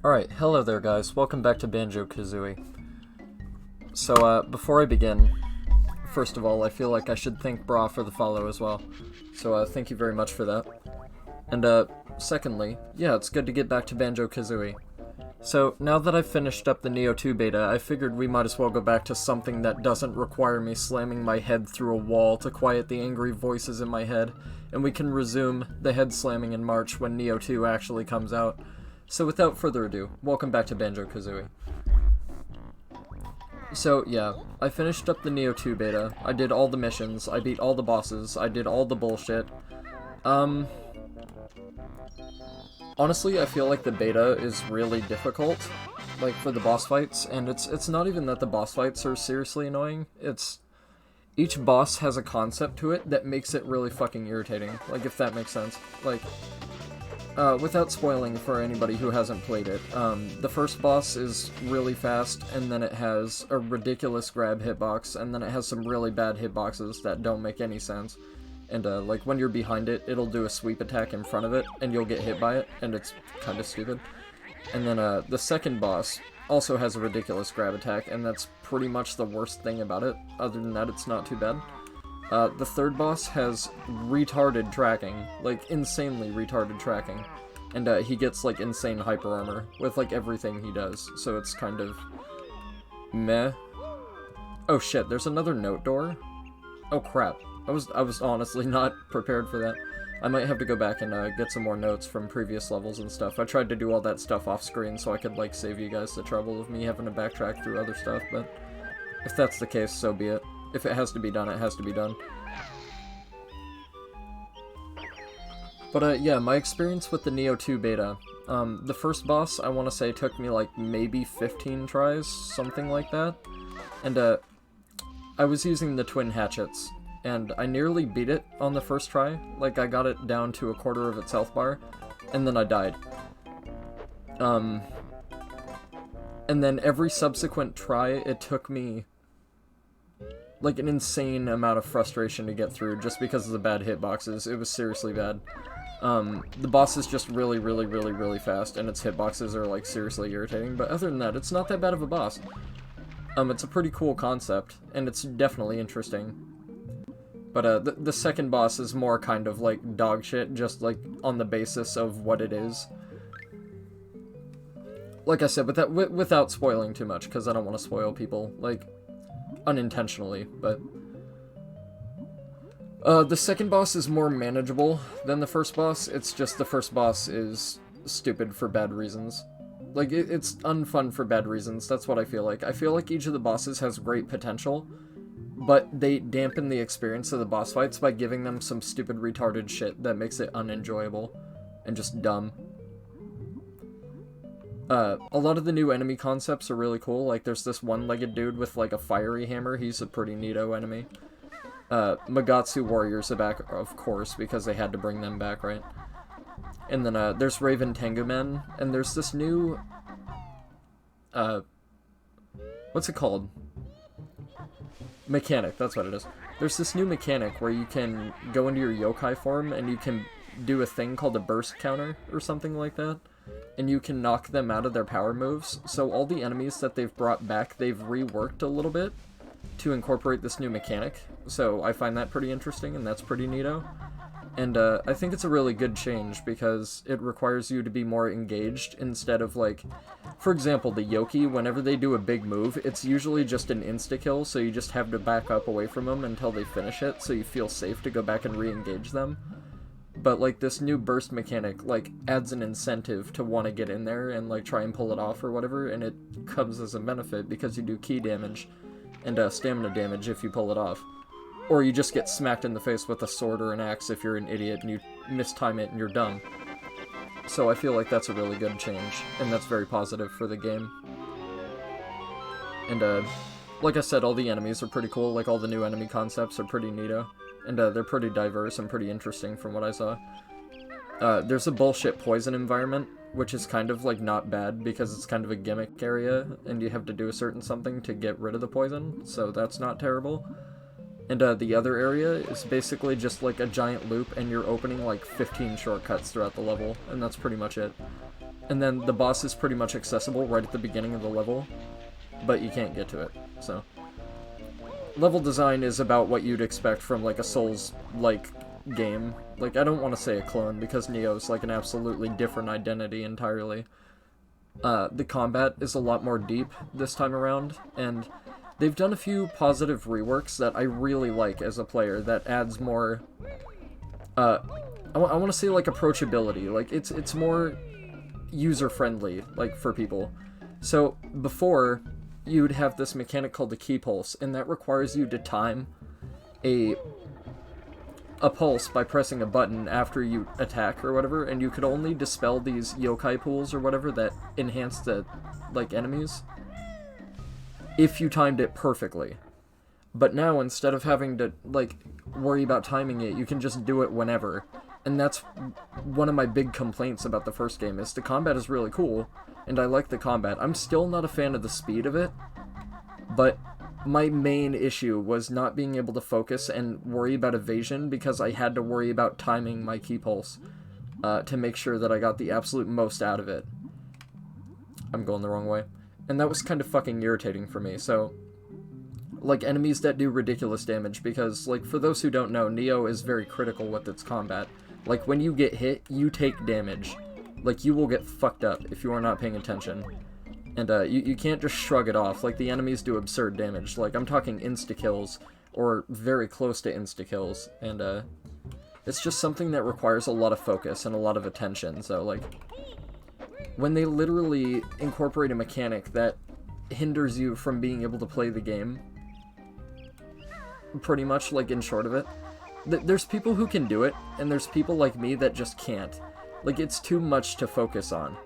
Alright, hello there guys, welcome back to Banjo Kazooie. So, before I begin, first of all, I feel like I should thank Bra for the follow as well. So, thank you very much for that. And, secondly, yeah, it's good to get back to Banjo Kazooie. So, now that I've finished up the Neo 2 beta, I figured we might as well go back to something that doesn't require me slamming my head through a wall to quiet the angry voices in my head, and we can resume the head slamming in March when Neo 2 actually comes out. So without further ado, welcome back to Banjo Kazooie. So yeah, I finished up the Neo 2 beta, I did all the missions, I beat all the bosses, I did all the bullshit. Honestly, I feel like the beta is really difficult, like for the boss fights, and it's not even that the boss fights are seriously annoying, it's each boss has a concept to it that makes it really fucking irritating, like if that makes sense. Like, without spoiling for anybody who hasn't played it, the first boss is really fast, and then it has a ridiculous grab hitbox, and then it has some really bad hitboxes that don't make any sense. And, like, when you're behind it, it'll do a sweep attack in front of it, and you'll get hit by it, and it's kinda stupid. And then, the second boss also has a ridiculous grab attack, and that's pretty much the worst thing about it. Other than that, it's not too bad. The third boss has retarded tracking, like insanely retarded tracking, and he gets like insane hyper armor with like everything he does, so it's kind of meh. Oh shit, there's another note door? Oh crap, I was honestly not prepared for that. I might have to go back and get some more notes from previous levels and stuff. I tried to do all that stuff off screen so I could like save you guys the trouble of me having to backtrack through other stuff, but if that's the case, so be it. If it has to be done, it has to be done. But, yeah, my experience with the Neo 2 beta. The first boss, I want to say, took me, like, maybe 15 tries, something like that. And, I was using the twin hatchets, and I nearly beat it on the first try. Like, I got it down to a quarter of its health bar, and then I died. And then every subsequent try, it took me like an insane amount of frustration to get through just because of the bad hitboxes. It was seriously bad. The boss is just really fast, and its hitboxes are like seriously irritating, but other than that, it's not that bad of a boss. It's a pretty cool concept, and it's definitely interesting. But the second boss is more kind of like dog shit, just like on the basis of what it is. Like I said, without spoiling too much, because I don't want to spoil people, like, unintentionally, but the second boss is more manageable than the first boss. It's just the first boss is stupid for bad reasons. Like, it's unfun for bad reasons, that's what I feel like. I feel like each of the bosses has great potential, but they dampen the experience of the boss fights by giving them some stupid retarded shit that makes it unenjoyable and just dumb. A lot of the new enemy concepts are really cool. Like, there's this one-legged dude with, like, a fiery hammer. He's a pretty neato enemy. Magatsu warriors are back, of course, because they had to bring them back, right? And then, there's Raven Tengu Men, and there's this new, what's it called? Mechanic, that's what it is. There's this new mechanic where you can go into your yokai form, and you can do a thing called a burst counter, or something like that. And you can knock them out of their power moves. So all the enemies that they've brought back, they've reworked a little bit to incorporate this new mechanic. So I find that pretty interesting, and that's pretty neato. And I think it's a really good change, because it requires you to be more engaged instead of, like, for example, the Yoki, whenever they do a big move, it's usually just an insta-kill, so you just have to back up away from them until they finish it, so you feel safe to go back and re-engage them. But, like, this new burst mechanic, like, adds an incentive to want to get in there and, like, try and pull it off or whatever, and it comes as a benefit because you do key damage and stamina damage if you pull it off. Or you just get smacked in the face with a sword or an axe if you're an idiot and you mistime it and you're dumb. So I feel like that's a really good change, and that's very positive for the game. And, like I said, all the enemies are pretty cool, like, all the new enemy concepts are pretty neato. And they're pretty diverse and pretty interesting from what I saw. There's a bullshit poison environment, which is kind of, like, not bad, because it's kind of a gimmick area, and you have to do a certain something to get rid of the poison, so that's not terrible. And the other area is basically just, like, a giant loop, and you're opening, like, 15 shortcuts throughout the level, and that's pretty much it. And then the boss is pretty much accessible right at the beginning of the level, but you can't get to it, so. Level design is about what you'd expect from, like, a Souls-like game. Like, I don't want to say a clone, because Neo's, like, an absolutely different identity entirely. The combat is a lot more deep this time around, and they've done a few positive reworks that I really like as a player that adds more, I want to say, like, approachability. Like, it's more user-friendly, like, for people. So, before, you'd have this mechanic called the key pulse, and that requires you to time a pulse by pressing a button after you attack or whatever, and you could only dispel these yokai pools or whatever that enhance the, like, enemies if you timed it perfectly. But now, instead of having to, like, worry about timing it, you can just do it whenever. And that's one of my big complaints about the first game, is the combat is really cool, and I like the combat. I'm still not a fan of the speed of it, but my main issue was not being able to focus and worry about evasion, because I had to worry about timing my key pulse to make sure that I got the absolute most out of it. I'm going the wrong way. And that was kind of fucking irritating for me, so, like, enemies that do ridiculous damage, because, like, for those who don't know, Neo is very critical with its combat. Like, when you get hit, you take damage. Like, you will get fucked up if you are not paying attention. And, you can't just shrug it off. Like, the enemies do absurd damage. Like, I'm talking insta-kills, or very close to insta-kills, and, it's just something that requires a lot of focus and a lot of attention, so, like, when they literally incorporate a mechanic that hinders you from being able to play the game, pretty much, like, in short of it, there's people who can do it, and there's people like me that just can't. Like, it's too much to focus on.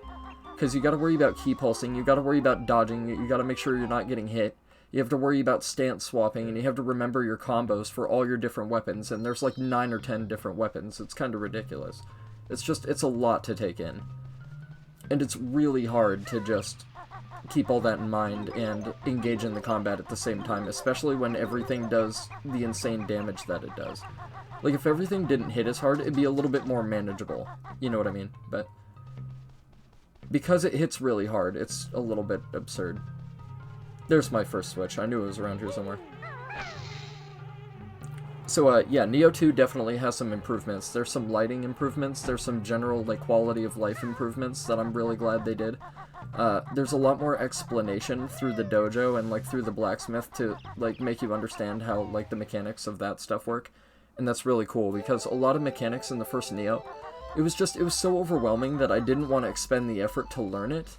Because you gotta worry about key pulsing, you gotta worry about dodging, you gotta make sure you're not getting hit, you have to worry about stance swapping, and you have to remember your combos for all your different weapons, and there's like 9 or 10 different weapons. It's kind of ridiculous. It's a lot to take in. And it's really hard to just keep all that in mind and engage in the combat at the same time, especially when everything does the insane damage that it does. Like, if everything didn't hit as hard, it'd be a little bit more manageable. You know what I mean? But because it hits really hard, it's a little bit absurd. There's my first switch. I knew it was around here somewhere. So, yeah, Neo 2 definitely has some improvements. There's some lighting improvements. There's some general, like, quality of life improvements that I'm really glad they did. There's a lot more explanation through the dojo and, like, through the blacksmith to, like, make you understand how, like, the mechanics of that stuff work. And that's really cool, because a lot of mechanics in the first Neo, it was so overwhelming that I didn't want to expend the effort to learn it.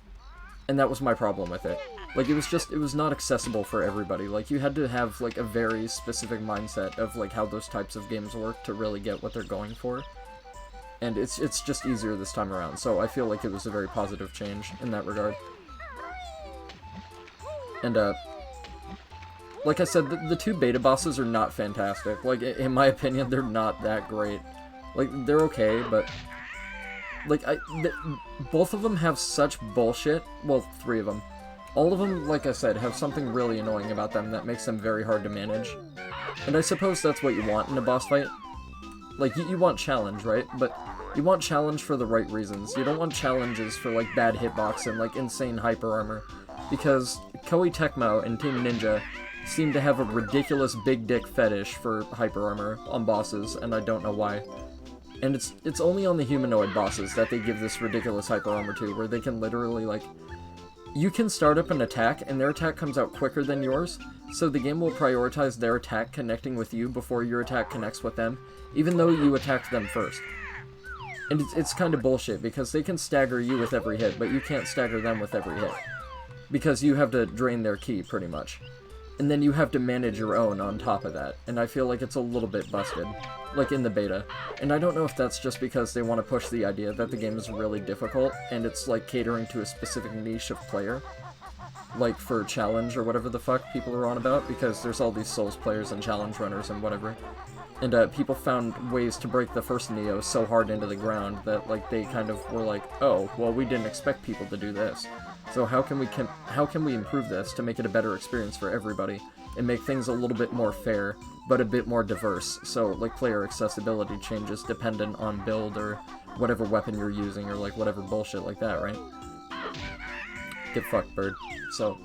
And that was my problem with it. Like, it was not accessible for everybody. Like, you had to have, like, a very specific mindset of, like, how those types of games work to really get what they're going for. And it's just easier this time around, so I feel like it was a very positive change in that regard. And, like I said, the 2 beta bosses are not fantastic. Like, in my opinion, they're not that great. Like, they're okay, but, like, both of them have such bullshit. Well, 3 of them. All of them, like I said, have something really annoying about them that makes them very hard to manage. And I suppose that's what you want in a boss fight. Like, you want challenge, right? But you want challenge for the right reasons. You don't want challenges for, like, bad hitbox and, like, insane hyper armor. Because Koei Tecmo and Team Ninja seem to have a ridiculous big dick fetish for hyper armor on bosses, and I don't know why. And it's only on the humanoid bosses that they give this ridiculous hyper armor to, where they can literally, like, you can start up an attack, and their attack comes out quicker than yours, so the game will prioritize their attack connecting with you before your attack connects with them, even though you attacked them first. And it's kind of bullshit, because they can stagger you with every hit, but you can't stagger them with every hit. Because you have to drain their ki, pretty much. And then you have to manage your own on top of that, and I feel like it's a little bit busted, like in the beta. And I don't know if that's just because they want to push the idea that the game is really difficult, and it's like catering to a specific niche of player, like for challenge or whatever the fuck people are on about, because there's all these Souls players and challenge runners and whatever. And people found ways to break the first Neo so hard into the ground that, like, they kind of were like, oh, well, we didn't expect people to do this. So how can we improve this to make it a better experience for everybody, and make things a little bit more fair, but a bit more diverse. So, like, player accessibility changes dependent on build or whatever weapon you're using or, like, whatever bullshit like that, right? Get fucked, bird. So,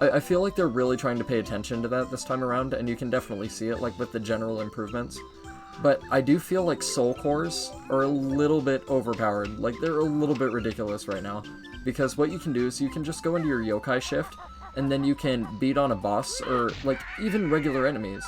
I feel like they're really trying to pay attention to that this time around, and you can definitely see it, like, with the general improvements. But I do feel like soul cores are a little bit overpowered. Like, they're a little bit ridiculous right now. Because what you can do is you can just go into your yokai shift, and then you can beat on a boss, or, like, even regular enemies.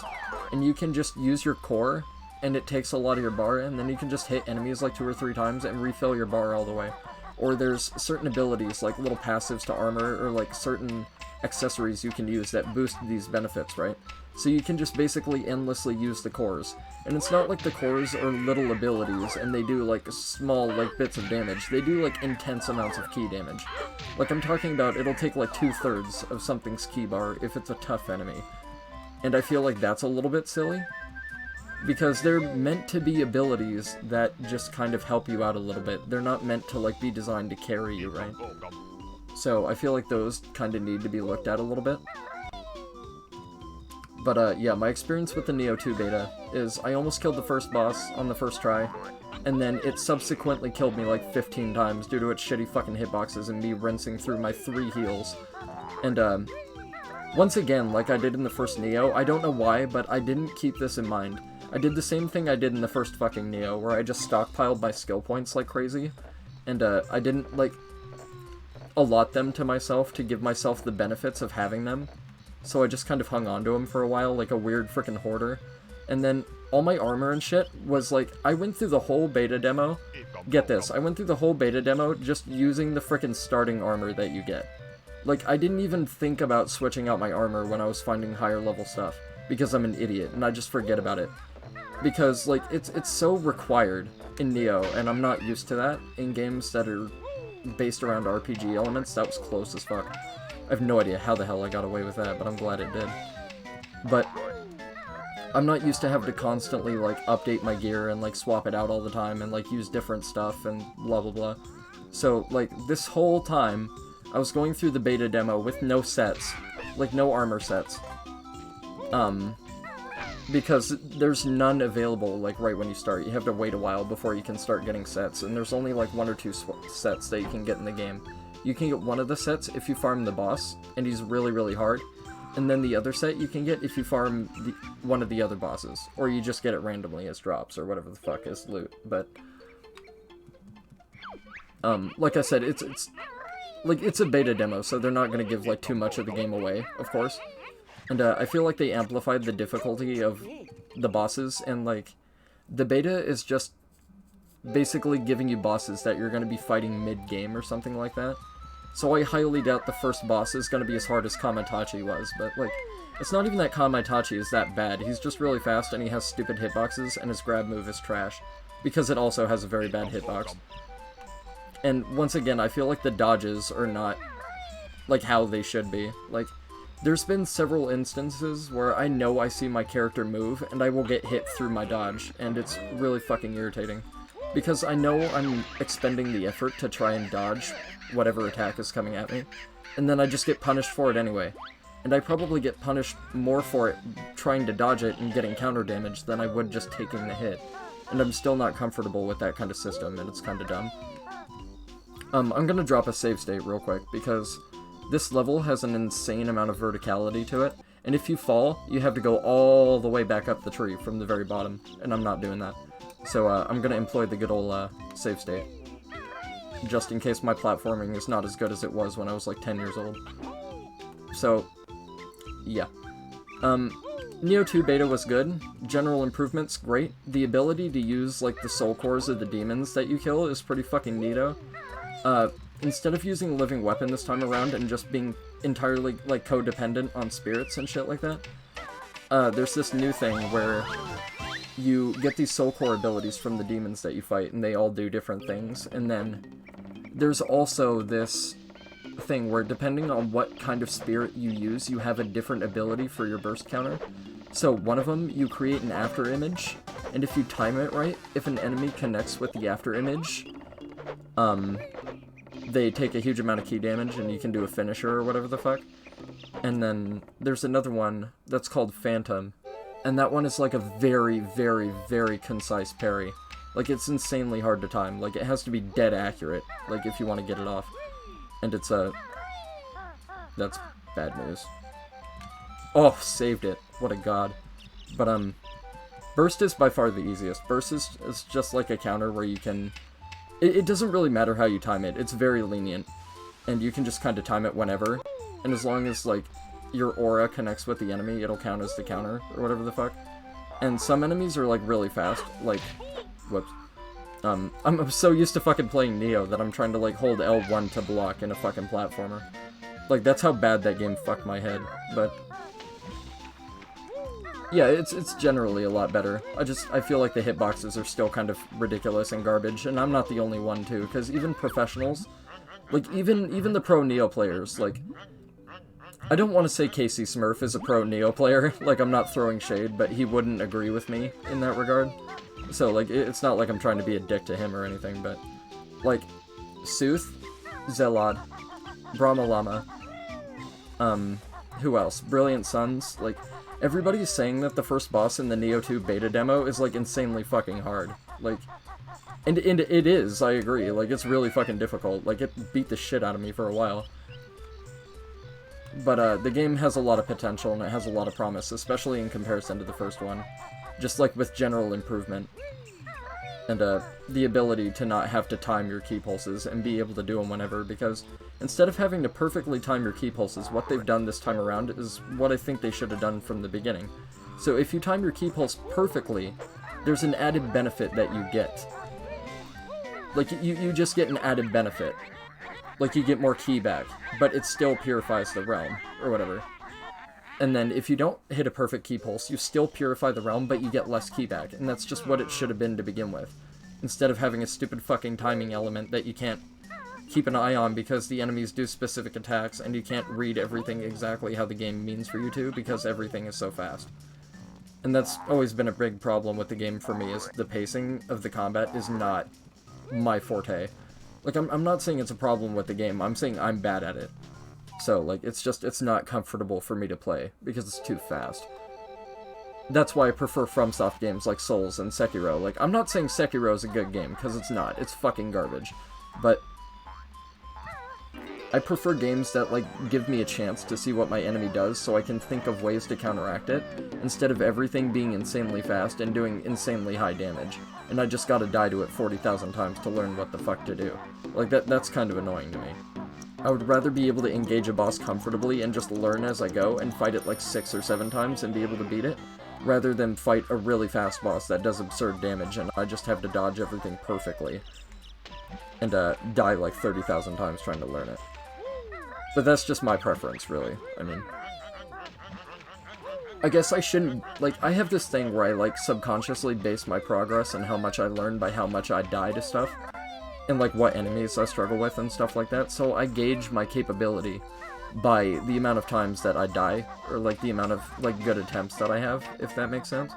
And you can just use your core, and it takes a lot of your bar, and then you can just hit enemies like 2 or 3 times and refill your bar all the way. Or there's certain abilities, like little passives to armor, or like certain accessories you can use that boost these benefits, right? So you can just basically endlessly use the cores. And it's not like the cores are little abilities and they do like small like bits of damage. They do like intense amounts of key damage. Like I'm talking about, it'll take like 2/3 of something's key bar if it's a tough enemy. And I feel like that's a little bit silly. Because they're meant to be abilities that just kind of help you out a little bit. They're not meant to like be designed to carry you, right? So I feel like those kind of need to be looked at a little bit. But yeah, my experience with the Neo 2 beta is I almost killed the first boss on the first try, and then it subsequently killed me like 15 times due to its shitty fucking hitboxes and me rinsing through my 3 heals. And once again, like I did in the first Neo, I don't know why, but I didn't keep this in mind. I did the same thing I did in the first fucking Neo, where I just stockpiled my skill points like crazy, and I didn't like allot them to myself to give myself the benefits of having them. So I just kind of hung on to them for a while, like a weird freaking hoarder. And then all my armor and shit was like, I went through the whole beta demo. Get this, I went through the whole beta demo just using the freaking starting armor that you get. Like, I didn't even think about switching out my armor when I was finding higher level stuff, because I'm an idiot, and I just forget about it. Because, like, it's so required in Neo, and I'm not used to that in games that are based around RPG elements. That was close as fuck. I have no idea how the hell I got away with that, but I'm glad it did. But I'm not used to having to constantly, like, update my gear and, like, swap it out all the time and, like, use different stuff and blah blah blah. So, like, this whole time, I was going through the beta demo with no sets. Like, no armor sets. Because there's none available, like, right when you start. You have to wait a while before you can start getting sets, and there's only, like, 1 or 2 sets that you can get in the game. You can get one of the sets if you farm the boss, and he's really, really hard. And then the other set you can get if you farm one of the other bosses. Or you just get it randomly as drops, or whatever the fuck is loot. But, like I said, it's a beta demo, so they're not gonna give, like, too much of the game away, of course. And, I feel like they amplified the difficulty of the bosses, and, like, the beta is just basically giving you bosses that you're gonna be fighting mid-game or something like that. So I highly doubt the first boss is going to be as hard as Kamatachi was, but, like, it's not even that Kamatachi is that bad. He's just really fast, and he has stupid hitboxes, and his grab move is trash, because it also has a very bad hitbox. And, once again, I feel like the dodges are not, like, how they should be. Like, there's been several instances where I know I see my character move, and I will get hit through my dodge, and it's really fucking irritating. Because I know I'm expending the effort to try and dodge whatever attack is coming at me, and then I just get punished for it anyway. And I probably get punished more for it trying to dodge it and getting counter damage than I would just taking the hit. And I'm still not comfortable with that kind of system, and it's kind of dumb. I'm gonna drop a save state real quick, because this level has an insane amount of verticality to it, and if you fall, you have to go all the way back up the tree from the very bottom, and I'm not doing that. So, I'm gonna employ the good old, save state. Just in case my platforming is not as good as it was when I was, like, 10 years old. So, yeah. Neo 2 beta was good. General improvements, great. The ability to use, like, the soul cores of the demons that you kill is pretty fucking neato. Instead of using a living weapon this time around and just being entirely, like, codependent on spirits and shit like that, there's this new thing where you get these soul core abilities from the demons that you fight, and they all do different things, and then there's also this thing where depending on what kind of spirit you use, you have a different ability for your burst counter. So one of them, you create an after image, and if you time it right, if an enemy connects with the after image, they take a huge amount of key damage, and you can do a finisher or whatever the fuck. And then there's another one that's called Phantom, And that one is like a very, very, very concise parry. Like, it's insanely hard to time. Like, it has to be dead accurate, like, if you want to get it off. And it's that's bad news. Oh, saved it. What a god. But, Burst is by far the easiest. Burst is just like a counter where you can... It doesn't really matter how you time it. It's very lenient. And you can just kind of time it whenever. And as long as, like, your aura connects with the enemy, it'll count as the counter, or whatever the fuck. And some enemies are, like, really fast. Like, whoops. I'm so used to fucking playing Neo that I'm trying to, like, hold L1 to block in a fucking platformer. Like, that's how bad that game fucked my head. But... yeah, it's generally a lot better. I feel like the hitboxes are still kind of ridiculous and garbage, and I'm not the only one, too, because even professionals, like, even the pro Neo players, like, I don't want to say Casey Smurf is a pro Neo player, like, I'm not throwing shade, but he wouldn't agree with me in that regard. So, like, it's not like I'm trying to be a dick to him or anything, but, like, Sooth, Zelod, Brahma Lama, who else? Brilliant Suns, like, everybody's saying that the first boss in the Neo 2 beta demo is, like, insanely fucking hard. Like, and it is, I agree. Like, it's really fucking difficult. Like, it beat the shit out of me for a while. But, the game has a lot of potential, and it has a lot of promise, especially in comparison to the first one. Just, like, with general improvement. And, the ability to not have to time your key pulses and be able to do them whenever, because instead of having to perfectly time your key pulses, what they've done this time around is what I think they should have done from the beginning. So if you time your key pulse perfectly, there's an added benefit that you get. Like, you just get an added benefit. Like, you get more ki back, but it still purifies the realm, or whatever. And then, if you don't hit a perfect ki pulse, you still purify the realm, but you get less ki back, and that's just what it should have been to begin with. Instead of having a stupid fucking timing element that you can't keep an eye on because the enemies do specific attacks, and you can't read everything exactly how the game means for you to, because everything is so fast. And that's always been a big problem with the game for me, is the pacing of the combat is not my forte. Like, I'm not saying it's a problem with the game, I'm saying I'm bad at it. So, like, it's not comfortable for me to play, because it's too fast. That's why I prefer FromSoft games like Souls and Sekiro. Like, I'm not saying Sekiro is a good game, because it's not. It's fucking garbage. But I prefer games that, like, give me a chance to see what my enemy does, so I can think of ways to counteract it, instead of everything being insanely fast and doing insanely high damage. And I just gotta die to it 40,000 times to learn what the fuck to do. Like, that's kind of annoying to me. I would rather be able to engage a boss comfortably and just learn as I go and fight it like 6 or 7 times and be able to beat it, rather than fight a really fast boss that does absurd damage and I just have to dodge everything perfectly and die like 30,000 times trying to learn it. But that's just my preference, really. I mean, I guess I shouldn't, like, I have this thing where I, like, subconsciously base my progress and how much I learn by how much I die to stuff. And, like, what enemies I struggle with and stuff like that, so I gauge my capability by the amount of times that I die, or, like, the amount of, like, good attempts that I have, if that makes sense.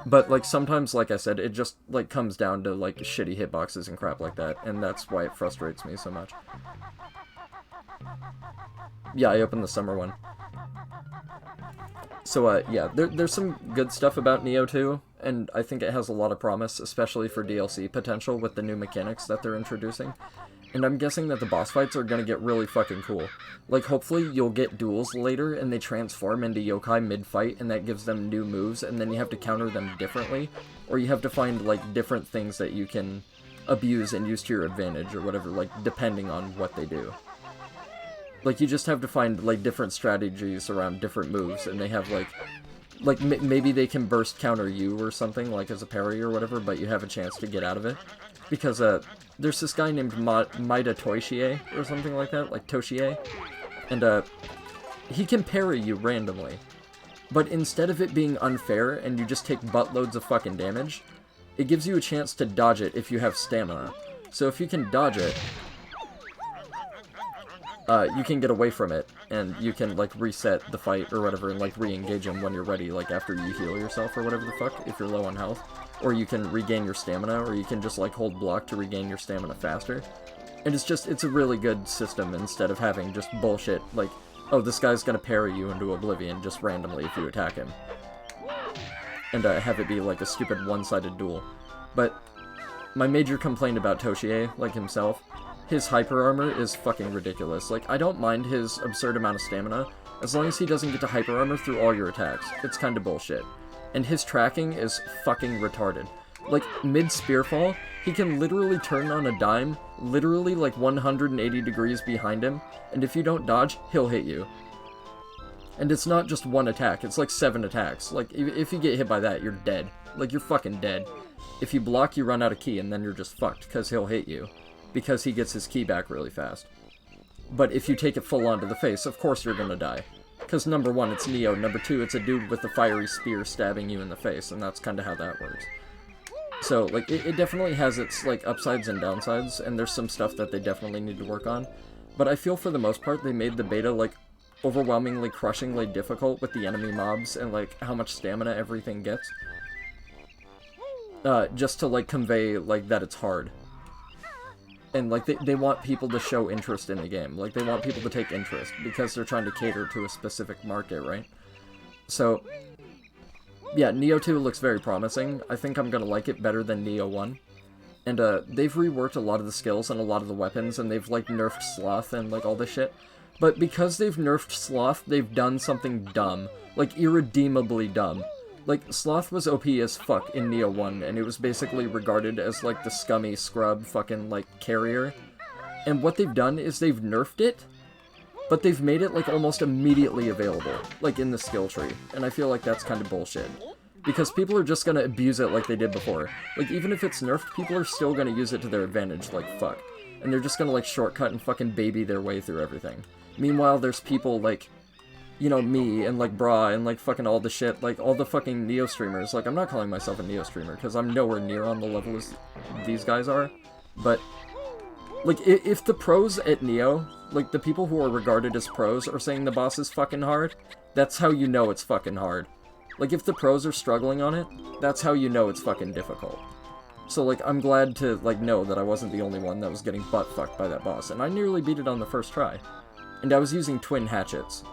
But, like, sometimes, like I said, it just, like, comes down to, like, shitty hitboxes and crap like that, and that's why it frustrates me so much. Yeah, I opened the summer one. So, yeah, there's some good stuff about Neo 2, and I think it has a lot of promise, especially for DLC potential with the new mechanics that they're introducing. And I'm guessing that the boss fights are gonna get really fucking cool. Like, hopefully you'll get duels later, and they transform into yokai mid-fight, and that gives them new moves, and then you have to counter them differently, or you have to find, like, different things that you can abuse and use to your advantage, or whatever, like, depending on what they do. Like, you just have to find, like, different strategies around different moves, and they have, like, maybe they can burst counter you or something, like, as a parry or whatever, but you have a chance to get out of it. Because, there's this guy named Maida Toshie, or something like that, like Toshie, and, he can parry you randomly. But instead of it being unfair, and you just take buttloads of fucking damage, it gives you a chance to dodge it if you have stamina. So if you can dodge it, you can get away from it, and you can, like, reset the fight or whatever, and, like, re-engage him when you're ready, like, after you heal yourself or whatever the fuck, if you're low on health. Or you can regain your stamina, or you can just, like, hold block to regain your stamina faster. And it's a really good system, instead of having just bullshit, like, oh, this guy's gonna parry you into oblivion just randomly if you attack him. and have it be like a stupid one-sided duel. But my major complaint about Toshie, like himself, his hyper armor is fucking ridiculous. Like, I don't mind his absurd amount of stamina, as long as he doesn't get to hyper armor through all your attacks. It's kinda bullshit. And his tracking is fucking retarded. Like, mid-spearfall, he can literally turn on a dime, literally like 180 degrees behind him, and if you don't dodge, he'll hit you. And it's not just one attack, it's like 7 attacks. Like, if you get hit by that, you're dead. Like, you're fucking dead. If you block, you run out of ki, and then you're just fucked, because he'll hit you. Because he gets his ki back really fast. But if you take it full on to the face, of course you're gonna die. Because number 1, it's Neo, number 2, it's a dude with a fiery spear stabbing you in the face, and that's kinda how that works. So, like, it definitely has its, like, upsides and downsides, and there's some stuff that they definitely need to work on. But I feel for the most part, they made the beta, like, overwhelmingly, crushingly difficult with the enemy mobs and, like, how much stamina everything gets. Just to, like, convey, like, that it's hard. And, like, they want people to show interest in the game. Like, they want people to take interest, because they're trying to cater to a specific market, right? So, yeah, Neo 2 looks very promising. I think I'm gonna like it better than Neo 1. And, they've reworked a lot of the skills and a lot of the weapons, and they've, like, nerfed Sloth and, like, all this shit. But because they've nerfed Sloth, they've done something dumb. Like, irredeemably dumb. Like, Sloth was OP as fuck in Neo 1, and it was basically regarded as, like, the scummy scrub fucking, like, carrier. And what they've done is they've nerfed it, but they've made it, like, almost immediately available, like, in the skill tree. And I feel like that's kind of bullshit. Because people are just gonna abuse it like they did before. Like, even if it's nerfed, people are still gonna use it to their advantage, like, fuck. And they're just gonna, like, shortcut and fucking baby their way through everything. Meanwhile, there's people, like, you know, me, and, like, Bra, and, like, fucking all the shit, like, all the fucking Neo streamers. Like, I'm not calling myself a Neo streamer, because I'm nowhere near on the level as these guys are. But, like, if the pros at Neo, like, the people who are regarded as pros are saying the boss is fucking hard, that's how you know it's fucking hard. Like, if the pros are struggling on it, that's how you know it's fucking difficult. So, like, I'm glad to, like, know that I wasn't the only one that was getting butt-fucked by that boss, and I nearly beat it on the first try. And I was using twin hatchets.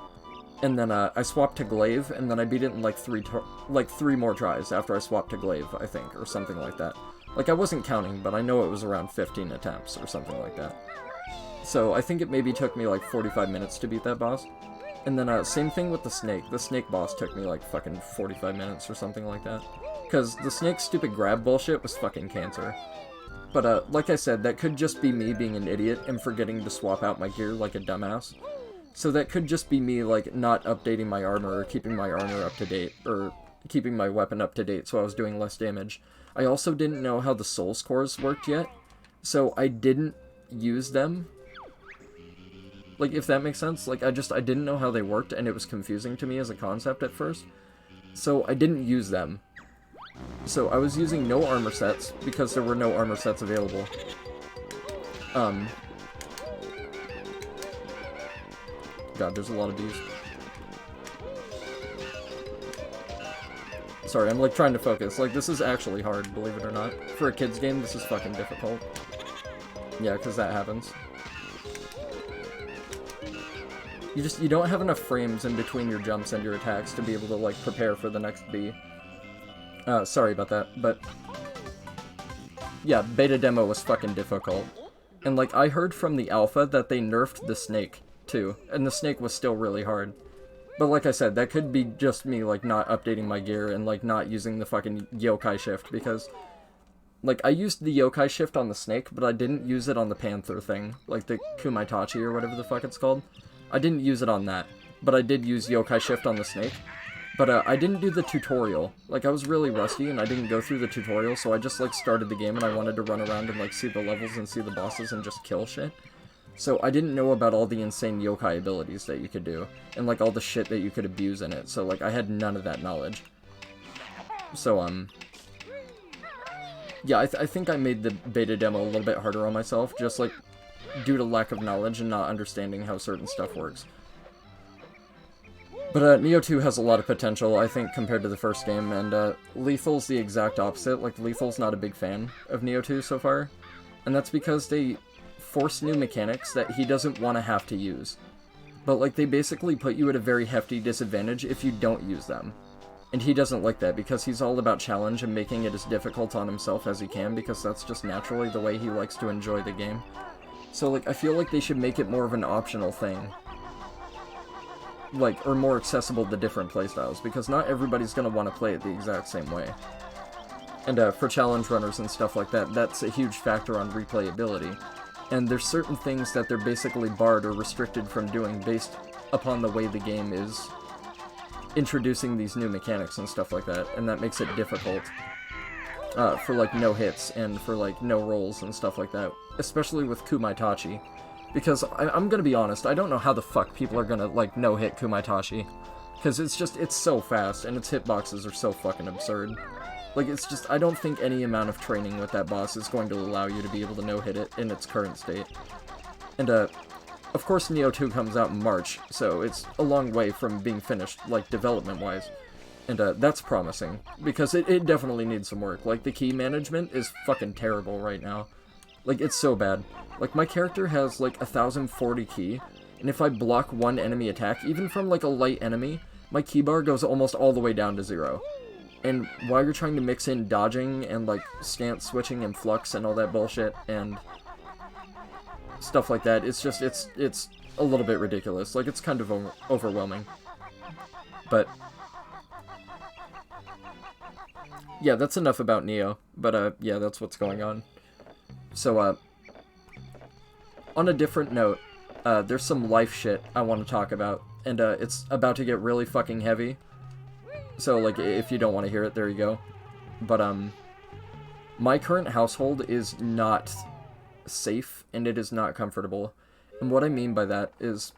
And then, I swapped to Glaive, and then I beat it in, like, three more tries after I swapped to Glaive, I think, or something like that. Like, I wasn't counting, but I know it was around 15 attempts, or something like that. So, I think it maybe took me, like, 45 minutes to beat that boss. And then, same thing with the snake. The snake boss took me, like, fucking 45 minutes or something like that. Because the snake's stupid grab bullshit was fucking cancer. But, like I said, that could just be me being an idiot and forgetting to swap out my gear like a dumbass. So that could just be me, like, not updating my armor or keeping my armor up to date, or keeping my weapon up to date so I was doing less damage. I also didn't know how the souls cores worked yet, so I didn't use them. Like, if that makes sense, like, I didn't know how they worked, and it was confusing to me as a concept at first. So I didn't use them. So I was using no armor sets, because there were no armor sets available. God, there's a lot of these. Sorry, I'm, like, trying to focus. Like, this is actually hard, believe it or not. For a kid's game, this is fucking difficult. Yeah, because that happens. You don't have enough frames in between your jumps and your attacks to be able to, like, prepare for the next B. Sorry about that, but... yeah, beta demo was fucking difficult. And, like, I heard from the alpha that they nerfed the snake, too. And the snake was still really hard. But like I said, that could be just me, like, not updating my gear and, like, not using the fucking yokai shift, because... like, I used the yokai shift on the snake, but I didn't use it on the panther thing. Like, the kumaitachi or whatever the fuck it's called. I didn't use it on that, but I did use yokai shift on the snake. But, I didn't do the tutorial. Like, I was really rusty, and I didn't go through the tutorial, so I just, like, started the game, and I wanted to run around and, like, see the levels and see the bosses and just kill shit. So I didn't know about all the insane yokai abilities that you could do, and, like, all the shit that you could abuse in it, so, like, I had none of that knowledge. So, yeah, I think I made the beta demo a little bit harder on myself, just, like, due to lack of knowledge and not understanding how certain stuff works. But, Neo 2 has a lot of potential, I think, compared to the first game, and, Lethal's the exact opposite. Like, Lethal's not a big fan of Neo 2 so far, and that's because they force new mechanics that he doesn't want to have to use. But, like, they basically put you at a very hefty disadvantage if you don't use them. And he doesn't like that, because he's all about challenge and making it as difficult on himself as he can, because that's just naturally the way he likes to enjoy the game. So, like, I feel like they should make it more of an optional thing. Like, or more accessible to different playstyles, because not everybody's gonna want to play it the exact same way. And for challenge runners and stuff like that, that's a huge factor on replayability. And there's certain things that they're basically barred or restricted from doing based upon the way the game is introducing these new mechanics and stuff like that, and that makes it difficult for, like, no hits and for, like, no rolls and stuff like that, especially with Kumaitachi. Because, I'm gonna be honest, I don't know how the fuck people are gonna, like, no-hit Kumaitachi. Because it's so fast, and its hitboxes are so fucking absurd. Like, it's just, I don't think any amount of training with that boss is going to allow you to be able to no-hit it in its current state. And, of course, Neo 2 comes out in March, so it's a long way from being finished, like, development-wise. And, that's promising, because it definitely needs some work. Like, the key management is fucking terrible right now. Like, it's so bad. Like, my character has, like, 1040 ki, and if I block one enemy attack, even from, like, a light enemy, my key bar goes almost all the way down to 0. And while you're trying to mix in dodging and, like, stance switching and flux and all that bullshit, and stuff like that, it's just, it's a little bit ridiculous. Like, it's kind of overwhelming. But yeah, that's enough about Neo. But, yeah, that's what's going on. So, on a different note, there's some life shit I want to talk about. And, it's about to get really fucking heavy. So, like, if you don't want to hear it, there you go. But, my current household is not safe, and it is not comfortable. And what I mean by that is,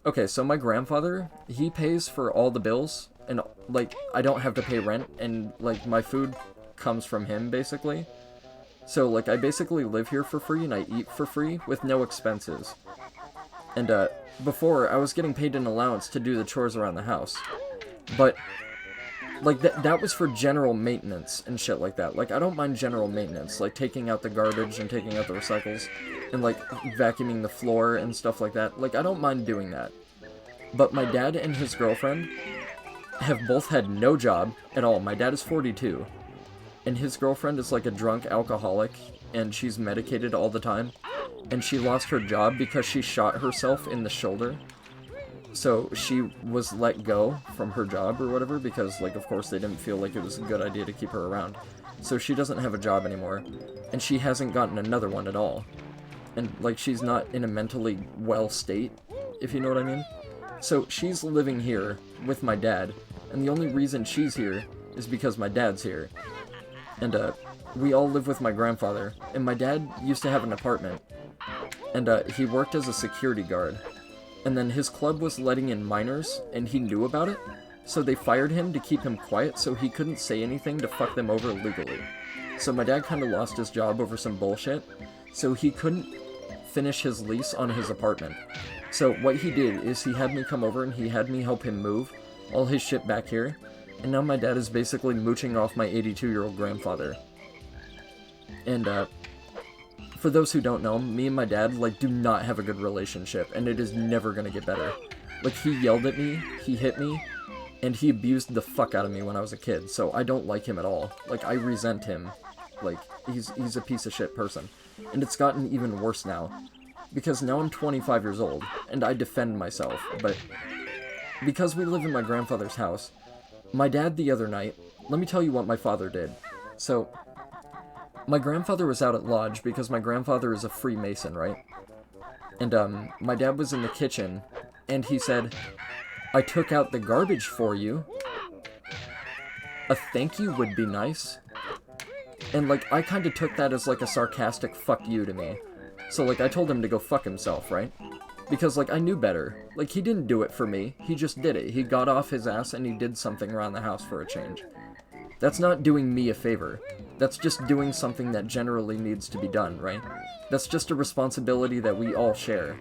okay, so my grandfather, he pays for all the bills, and, like, I don't have to pay rent, and, like, my food comes from him, basically. So, like, I basically live here for free, and I eat for free, with no expenses. And, before, I was getting paid an allowance to do the chores around the house. But, like, that was for general maintenance and shit like that. Like, I don't mind general maintenance, like taking out the garbage and taking out the recycles, and, like, vacuuming the floor and stuff like that. Like, I don't mind doing that. But my dad and his girlfriend have both had no job at all. My dad is 42, and his girlfriend is, like, a drunk alcoholic, and she's medicated all the time. And she lost her job because she shot herself in the shoulder. So she was let go from her job or whatever because, like, of course they didn't feel like it was a good idea to keep her around. So she doesn't have a job anymore, and she hasn't gotten another one at all. And, like, she's not in a mentally well state, if you know what I mean. So she's living here with my dad, and the only reason she's here is because my dad's here. And, we all live with my grandfather, and my dad used to have an apartment, and, he worked as a security guard. And then his club was letting in minors, and he knew about it, so they fired him to keep him quiet so he couldn't say anything to fuck them over legally. So my dad kind of lost his job over some bullshit, so he couldn't finish his lease on his apartment. So what he did is he had me come over and he had me help him move all his shit back here, and now my dad is basically mooching off my 82-year-old grandfather. And, for those who don't know, me and my dad, like, do not have a good relationship, and it is never gonna get better. Like, he yelled at me, he hit me, and he abused the fuck out of me when I was a kid, so I don't like him at all. Like, I resent him. Like, he's a piece of shit person. And it's gotten even worse now. Because now I'm 25 years old, and I defend myself, but because we live in my grandfather's house, my dad the other night, let me tell you what my father did. So, my grandfather was out at lodge because my grandfather is a Freemason, right? And, my dad was in the kitchen, and he said, "I took out the garbage for you. A thank you would be nice." And, like, I kind of took that as, like, a sarcastic fuck you to me. So, like, I told him to go fuck himself, right? Because, like, I knew better. Like, he didn't do it for me. He just did it. He got off his ass and he did something around the house for a change. That's not doing me a favor. That's just doing something that generally needs to be done, right? That's just a responsibility that we all share.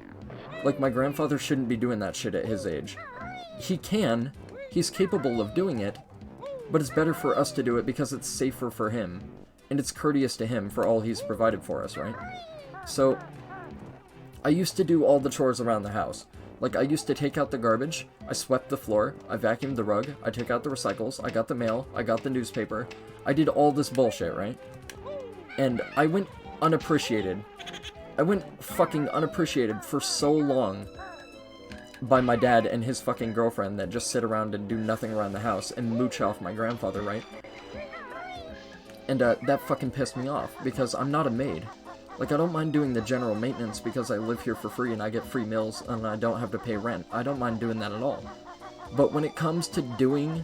Like, my grandfather shouldn't be doing that shit at his age. He can. He's capable of doing it. But it's better for us to do it because it's safer for him. And it's courteous to him for all he's provided for us, right? So, I used to do all the chores around the house. Like, I used to take out the garbage, I swept the floor, I vacuumed the rug, I took out the recycles, I got the mail, I got the newspaper. I did all this bullshit, right? And I went unappreciated. I went fucking unappreciated for so long by my dad and his fucking girlfriend that just sit around and do nothing around the house and mooch off my grandfather, right? And that fucking pissed me off, because I'm not a maid. Like, I don't mind doing the general maintenance because I live here for free and I get free meals and I don't have to pay rent. I don't mind doing that at all. But when it comes to doing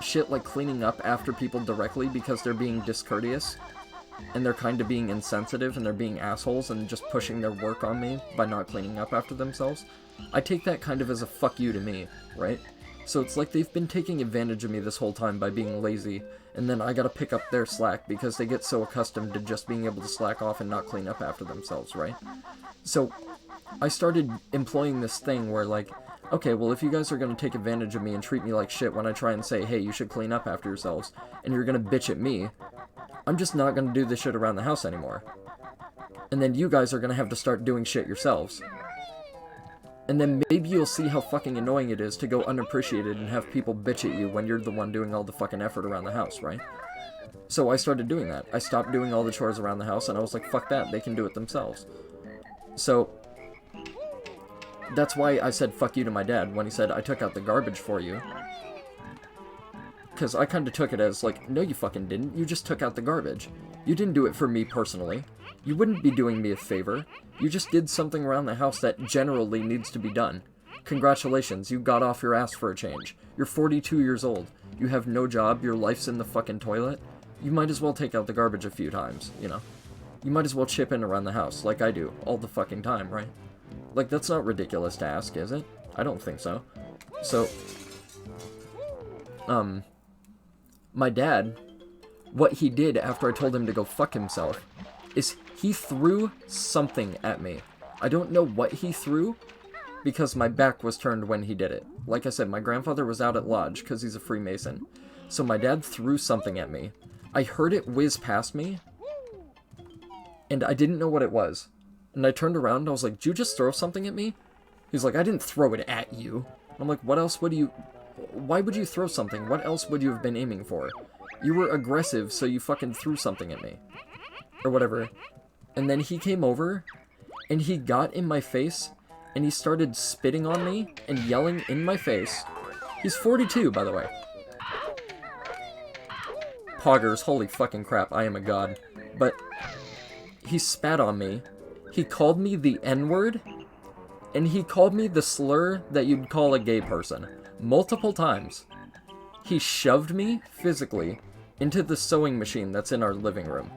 shit like cleaning up after people directly because they're being discourteous and they're kind of being insensitive and they're being assholes and just pushing their work on me by not cleaning up after themselves, I take that kind of as a fuck you to me, right? So it's like they've been taking advantage of me this whole time by being lazy, and then I gotta pick up their slack because they get so accustomed to just being able to slack off and not clean up after themselves, right? So I started employing this thing where, like, okay, well, if you guys are gonna take advantage of me and treat me like shit when I try and say, hey, you should clean up after yourselves, and you're gonna bitch at me, I'm just not gonna do this shit around the house anymore. And then you guys are gonna have to start doing shit yourselves. And then maybe you'll see how fucking annoying it is to go unappreciated and have people bitch at you when you're the one doing all the fucking effort around the house, right? So I started doing that. I stopped doing all the chores around the house and I was like, fuck that, they can do it themselves. So that's why I said fuck you to my dad when he said, I took out the garbage for you. Because I kind of took it as like, no you fucking didn't, you just took out the garbage. You didn't do it for me personally. You wouldn't be doing me a favor. You just did something around the house that generally needs to be done. Congratulations, you got off your ass for a change. You're 42 years old. You have no job, your life's in the fucking toilet. You might as well take out the garbage a few times, you know? You might as well chip in around the house, like I do, all the fucking time, right? Like, that's not ridiculous to ask, is it? I don't think so. So, my dad, what he did after I told him to go fuck himself, is he threw something at me. I don't know what he threw, because my back was turned when he did it. Like I said, my grandfather was out at lodge, because he's a Freemason. So my dad threw something at me. I heard it whiz past me, and I didn't know what it was. And I turned around, and I was like, did you just throw something at me? He's like, I didn't throw it at you. I'm like, what else would you... Why would you throw something? What else would you have been aiming for? You were aggressive, so you fucking threw something at me. Or whatever. And then he came over, and he got in my face, and he started spitting on me, and yelling in my face. He's 42, by the way. Poggers, holy fucking crap, I am a god. But he spat on me, he called me the N-word, and he called me the slur that you'd call a gay person. Multiple times. He shoved me, physically, into the sewing machine that's in our living room.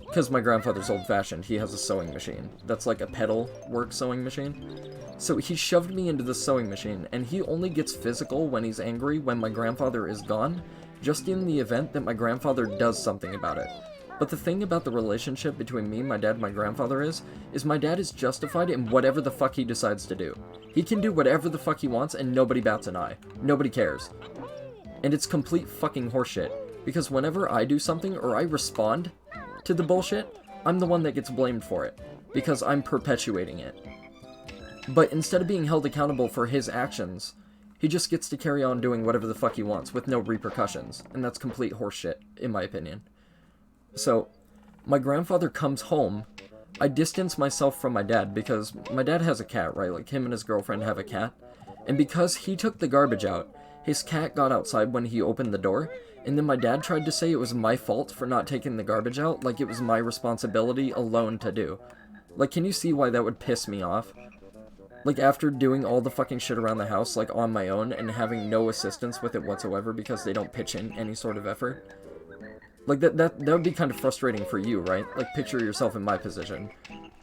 Because my grandfather's old-fashioned, he has a sewing machine. That's like a pedal work sewing machine. So he shoved me into the sewing machine, and he only gets physical when he's angry when my grandfather is gone, just in the event that my grandfather does something about it. But the thing about the relationship between me, my dad, and my grandfather is my dad is justified in whatever the fuck he decides to do. He can do whatever the fuck he wants, and nobody bats an eye. Nobody cares. And it's complete fucking horseshit. Because whenever I do something, or I respond to the bullshit, I'm the one that gets blamed for it. Because I'm perpetuating it. But instead of being held accountable for his actions, he just gets to carry on doing whatever the fuck he wants with no repercussions. And that's complete horseshit, in my opinion. So, my grandfather comes home, I distance myself from my dad because my dad has a cat, right? Like, him and his girlfriend have a cat. And because he took the garbage out, his cat got outside when he opened the door, and then my dad tried to say it was my fault for not taking the garbage out, like it was my responsibility alone to do. Like, can you see why that would piss me off? Like, after doing all the fucking shit around the house, like, on my own, and having no assistance with it whatsoever because they don't pitch in any sort of effort. Like, that would be kind of frustrating for you, right? Like, picture yourself in my position.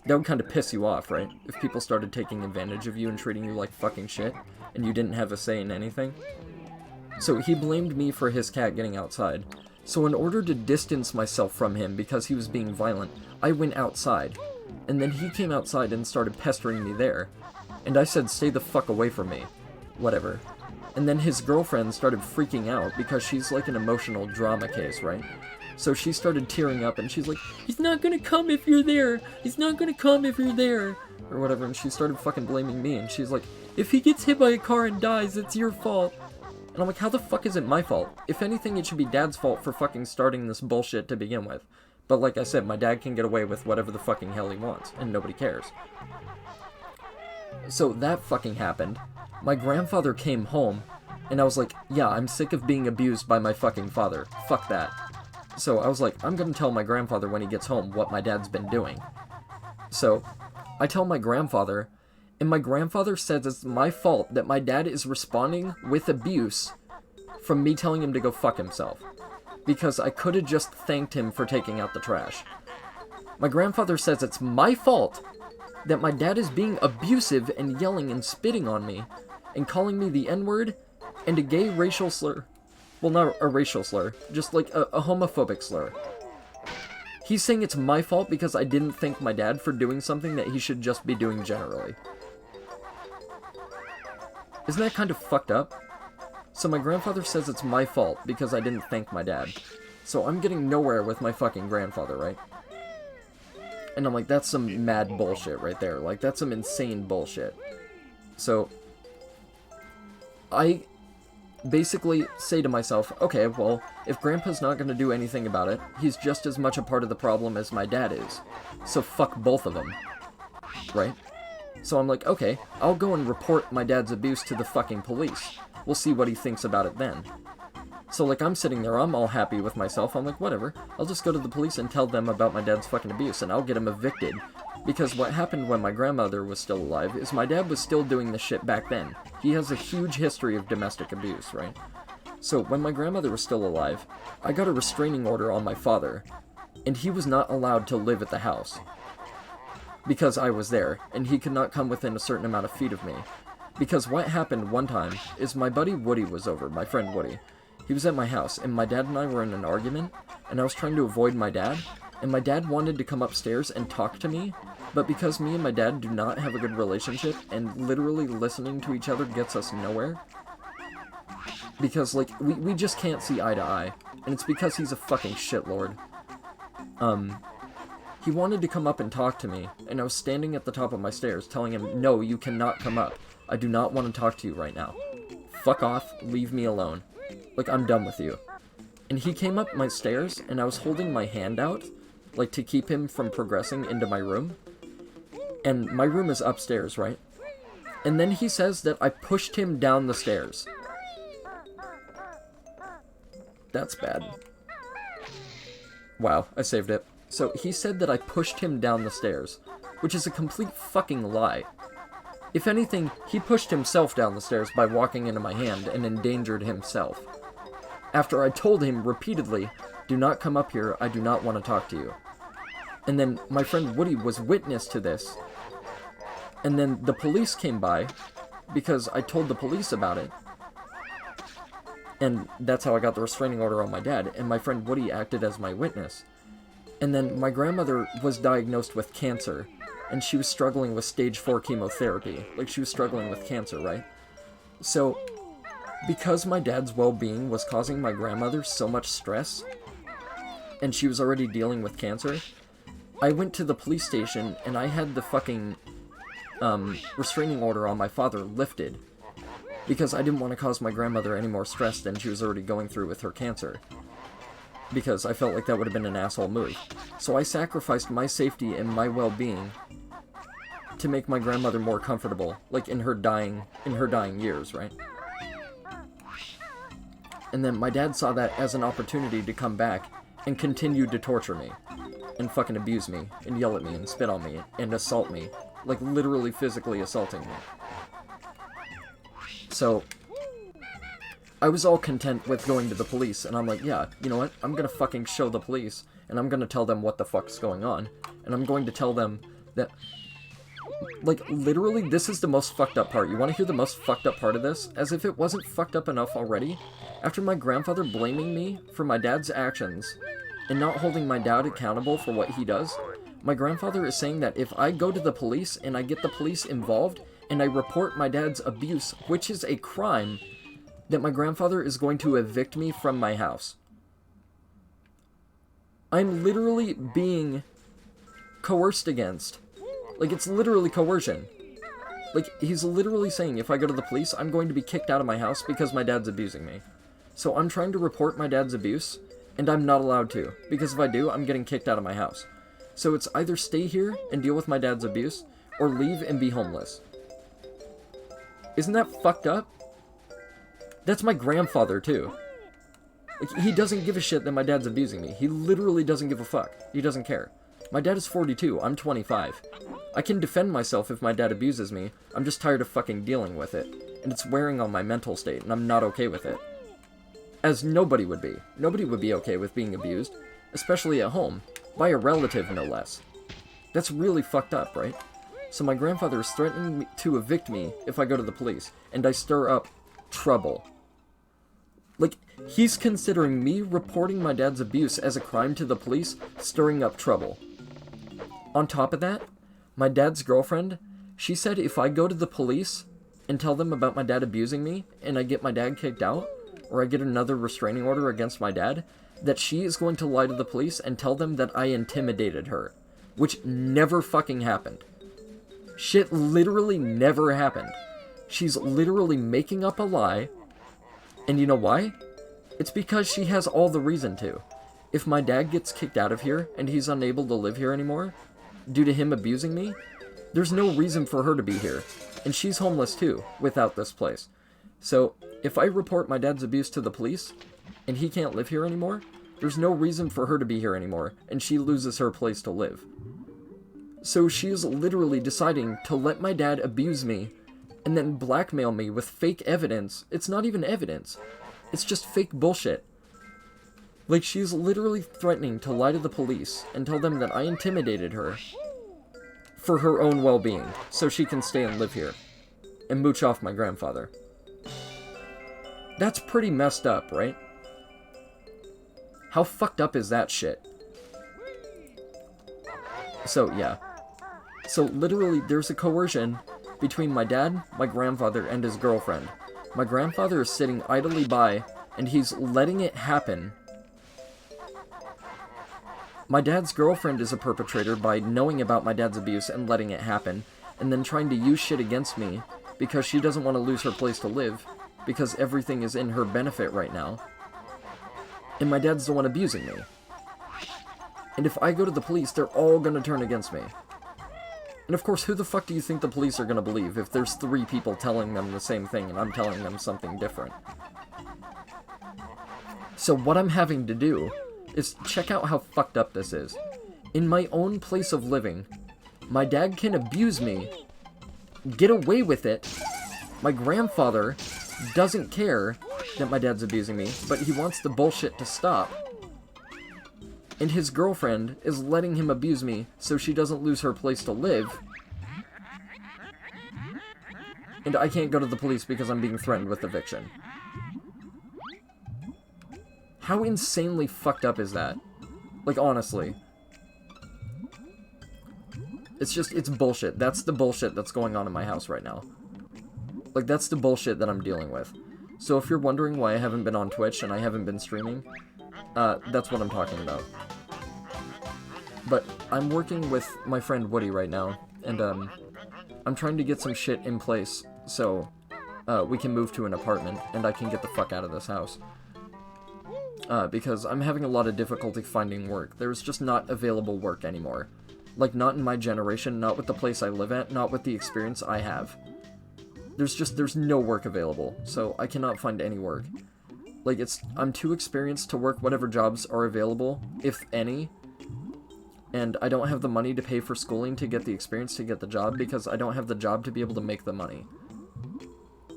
That would kind of piss you off, right? If people started taking advantage of you and treating you like fucking shit, and you didn't have a say in anything. So he blamed me for his cat getting outside. So in order to distance myself from him because he was being violent, I went outside. And then he came outside and started pestering me there. And I said, stay the fuck away from me. Whatever. And then his girlfriend started freaking out because she's like an emotional drama case, right? So she started tearing up and she's like, he's not gonna come if you're there. He's not gonna come if you're there. or whatever, and she started fucking blaming me, and she's like, if he gets hit by a car and dies, it's your fault. And I'm like, how the fuck is it my fault? If anything, it should be Dad's fault for fucking starting this bullshit to begin with. But like I said, my dad can get away with whatever the fucking hell he wants, and nobody cares. So that fucking happened. My grandfather came home, and I was like, yeah, I'm sick of being abused by my fucking father. Fuck that. So I was like, I'm gonna tell my grandfather when he gets home what my dad's been doing. So I tell my grandfather, and my grandfather says it's my fault that my dad is responding with abuse from me telling him to go fuck himself. Because I could have just thanked him for taking out the trash. My grandfather says it's my fault that my dad is being abusive and yelling and spitting on me and calling me the N-word and a gay racial slur. Well, not a racial slur, just like a homophobic slur. He's saying it's my fault because I didn't thank my dad for doing something that he should just be doing generally. Isn't that kind of fucked up? So my grandfather says it's my fault because I didn't thank my dad. So I'm getting nowhere with my fucking grandfather, right? And I'm like, that's some mad bullshit right there. Like, that's some insane bullshit. So I basically say to myself, okay, well, if Grandpa's not going to do anything about it, he's just as much a part of the problem as my dad is. So fuck both of them. Right? So I'm like, okay, I'll go and report my dad's abuse to the fucking police. We'll see what he thinks about it then. So, like, I'm sitting there, I'm all happy with myself. I'm like, whatever. I'll just go to the police and tell them about my dad's fucking abuse, and I'll get him evicted. Because what happened when my grandmother was still alive is my dad was still doing the shit back then. He has a huge history of domestic abuse, right? So, when my grandmother was still alive, I got a restraining order on my father, and he was not allowed to live at the house. Because I was there, and he could not come within a certain amount of feet of me. Because what happened one time is my buddy Woody was over, my friend Woody. He was at my house, and my dad and I were in an argument, and I was trying to avoid my dad, and my dad wanted to come upstairs and talk to me, but because me and my dad do not have a good relationship, and literally listening to each other gets us nowhere, because, like, we just can't see eye to eye, and it's because he's a fucking shitlord. He wanted to come up and talk to me, and I was standing at the top of my stairs telling him, no, you cannot come up. I do not want to talk to you right now. Fuck off, leave me alone. Like, I'm done with you. And he came up my stairs, and I was holding my hand out, like, to keep him from progressing into my room. And my room is upstairs, right? And then he says that I pushed him down the stairs. That's bad. Wow, I saved it. So, he said that I pushed him down the stairs, which is a complete fucking lie. If anything, he pushed himself down the stairs by walking into my hand and endangered himself. After I told him repeatedly, do not come up here, I do not want to talk to you. And then my friend Woody was witness to this. And then the police came by, because I told the police about it. And that's how I got the restraining order on my dad, and my friend Woody acted as my witness. And then my grandmother was diagnosed with cancer, and she was struggling with stage 4 chemotherapy. Like, she was struggling with cancer, right? So, because my dad's well-being was causing my grandmother so much stress, and she was already dealing with cancer, I went to the police station, and I had the fucking, restraining order on my father lifted, because I didn't want to cause my grandmother any more stress than she was already going through with her cancer. Because I felt like that would have been an asshole move. So I sacrificed my safety and my well-being to make my grandmother more comfortable, like in her dying years, right? And then my dad saw that as an opportunity to come back and continue to torture me, and fucking abuse me, and yell at me, and spit on me, and assault me, like literally physically assaulting me. So I was all content with going to the police, and I'm like, yeah, you know what, I'm gonna fucking show the police, and I'm gonna tell them what the fuck's going on, and I'm going to tell them that, like, literally, this is the most fucked up part. You wanna hear the most fucked up part of this? As if it wasn't fucked up enough already, after my grandfather blaming me for my dad's actions, and not holding my dad accountable for what he does, my grandfather is saying that if I go to the police, and I get the police involved, and I report my dad's abuse, which is a crime, that my grandfather is going to evict me from my house. I'm literally being coerced against Like, it's literally coercion. Like, he's literally saying if I go to the police, I'm going to be kicked out of my house because my dad's abusing me. So I'm trying to report my dad's abuse, and I'm not allowed to, because if I do, I'm getting kicked out of my house. So it's either stay here and deal with my dad's abuse, or leave and be homeless. Isn't that fucked up? That's my grandfather, too. Like, he doesn't give a shit that my dad's abusing me. He literally doesn't give a fuck. He doesn't care. My dad is 42, I'm 25. I can defend myself if my dad abuses me, I'm just tired of fucking dealing with it. And it's wearing on my mental state, and I'm not okay with it. As nobody would be. Nobody would be okay with being abused, especially at home, by a relative, no less. That's really fucked up, right? So my grandfather is threatening to evict me if I go to the police, and I stir up trouble. Like, he's considering me reporting my dad's abuse as a crime to the police, stirring up trouble. On top of that, my dad's girlfriend, she said if I go to the police and tell them about my dad abusing me, and I get my dad kicked out, or I get another restraining order against my dad, that she is going to lie to the police and tell them that I intimidated her. Which never fucking happened. Shit literally never happened. She's literally making up a lie, and you know why? It's because she has all the reason to. If my dad gets kicked out of here, and he's unable to live here anymore, due to him abusing me, there's no reason for her to be here. And she's homeless too, without this place. So, if I report my dad's abuse to the police, and he can't live here anymore, there's no reason for her to be here anymore, and she loses her place to live. So she's literally deciding to let my dad abuse me, and then blackmail me with fake evidence. It's not even evidence. It's just fake bullshit. Like, she's literally threatening to lie to the police and tell them that I intimidated her for her own well-being, so she can stay and live here, and mooch off my grandfather. That's pretty messed up, right? How fucked up is that shit? So, yeah. So, literally, there's a coercion between my dad, my grandfather, and his girlfriend. My grandfather is sitting idly by, and he's letting it happen. My dad's girlfriend is a perpetrator by knowing about my dad's abuse and letting it happen, and then trying to use shit against me because she doesn't want to lose her place to live, because everything is in her benefit right now. And my dad's the one abusing me. And if I go to the police, they're all gonna turn against me. And of course, who the fuck do you think the police are gonna believe if there's 3 people telling them the same thing and I'm telling them something different? So what I'm having to do is check out how fucked up this is. In my own place of living, my dad can abuse me, get away with it. My grandfather doesn't care that my dad's abusing me, but he wants the bullshit to stop. And his girlfriend is letting him abuse me so she doesn't lose her place to live. And I can't go to the police because I'm being threatened with eviction. How insanely fucked up is that? Like, honestly. It's just, it's bullshit. That's the bullshit that's going on in my house right now. Like, that's the bullshit that I'm dealing with. So if you're wondering why I haven't been on Twitch and I haven't been streaming, that's what I'm talking about. But I'm working with my friend Woody right now, and I'm trying to get some shit in place so we can move to an apartment and I can get the fuck out of this house. Because I'm having a lot of difficulty finding work. There's just not available work anymore. Like, not in my generation, not with the place I live at, not with the experience I have. There's no work available, so I cannot find any work. Like, I'm too experienced to work whatever jobs are available, if any, and I don't have the money to pay for schooling to get the experience to get the job because I don't have the job to be able to make the money.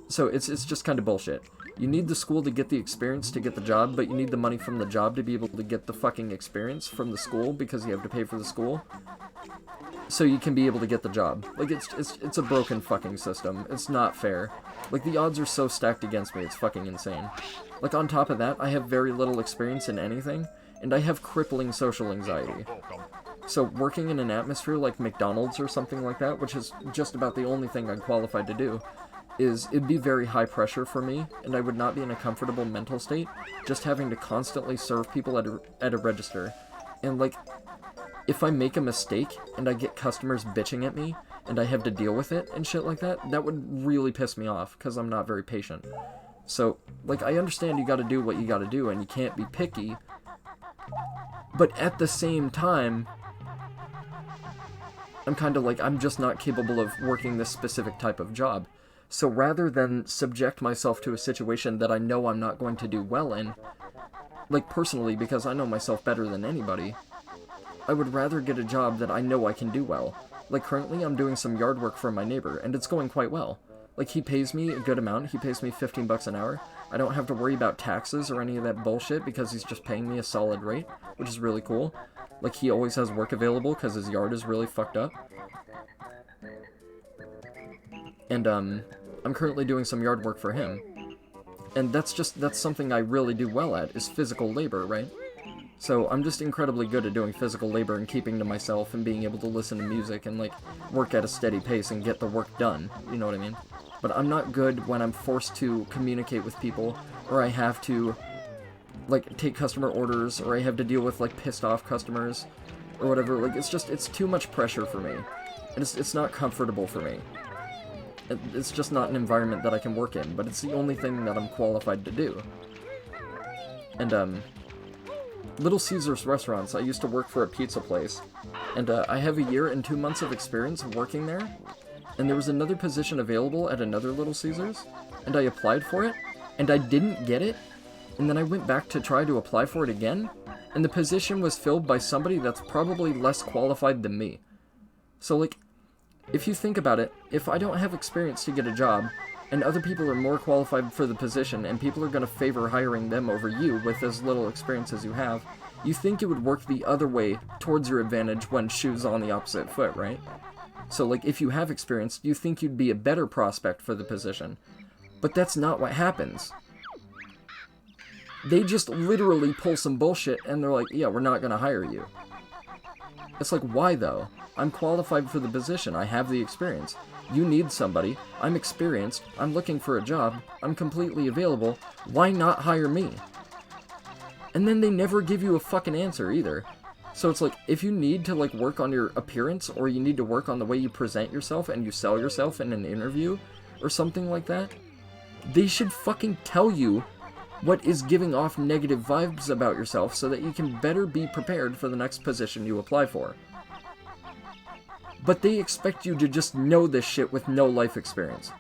So it's just kind of bullshit. You need the school to get the experience to get the job, but you need the money from the job to be able to get the fucking experience from the school because you have to pay for the school. So you can be able to get the job. Like, it's a broken fucking system. It's not fair. Like, the odds are so stacked against me, it's fucking insane. Like, on top of that, I have very little experience in anything, and I have crippling social anxiety. So working in an atmosphere like McDonald's or something like that, which is just about the only thing I'm qualified to do, it'd be very high pressure for me, and I would not be in a comfortable mental state, just having to constantly serve people at a register. And, like, if I make a mistake and I get customers bitching at me and I have to deal with it and shit like that, that would really piss me off because I'm not very patient. So, like, I understand you gotta do what you gotta do and you can't be picky, but at the same time, I'm kind of like, I'm just not capable of working this specific type of job. So rather than subject myself to a situation that I know I'm not going to do well in, like, personally, because I know myself better than anybody, I would rather get a job that I know I can do well. Like, currently I'm doing some yard work for my neighbor, and it's going quite well. Like, he pays me a good amount. He pays me 15 bucks an hour. I don't have to worry about taxes or any of that bullshit because he's just paying me a solid rate, which is really cool. Like, he always has work available because his yard is really fucked up. And, I'm currently doing some yard work for him. And that's something I really do well at, is physical labor, right? So I'm just incredibly good at doing physical labor and keeping to myself and being able to listen to music and, like, work at a steady pace and get the work done, you know what I mean? But I'm not good when I'm forced to communicate with people, or I have to, like, take customer orders, or I have to deal with, like, pissed off customers, or whatever. Like, it's too much pressure for me. And it's not comfortable for me. It's just not an environment that I can work in, but it's the only thing that I'm qualified to do. And, Little Caesars restaurants, I used to work for a pizza place, and I have a year and 2 months of experience working there, and there was another position available at another Little Caesars, and I applied for it, and I didn't get it, and then I went back to try to apply for it again, and the position was filled by somebody that's probably less qualified than me. So, like, if you think about it, if I don't have experience to get a job, and other people are more qualified for the position, and people are going to favor hiring them over you with as little experience as you have, you think it would work the other way towards your advantage when shoes on the opposite foot, right? So, like, if you have experience, you think you'd be a better prospect for the position. But that's not what happens. They just literally pull some bullshit, and they're like, yeah, we're not going to hire you. It's like, why, though? I'm qualified for the position. I have the experience. You need somebody. I'm experienced. I'm looking for a job. I'm completely available. Why not hire me? And then they never give you a fucking answer either. So it's like, if you need to, like, work on your appearance, or you need to work on the way you present yourself and you sell yourself in an interview, or something like that, they should fucking tell you what is giving off negative vibes about yourself so that you can better be prepared for the next position you apply for. But they expect you to just know this shit with no life experience.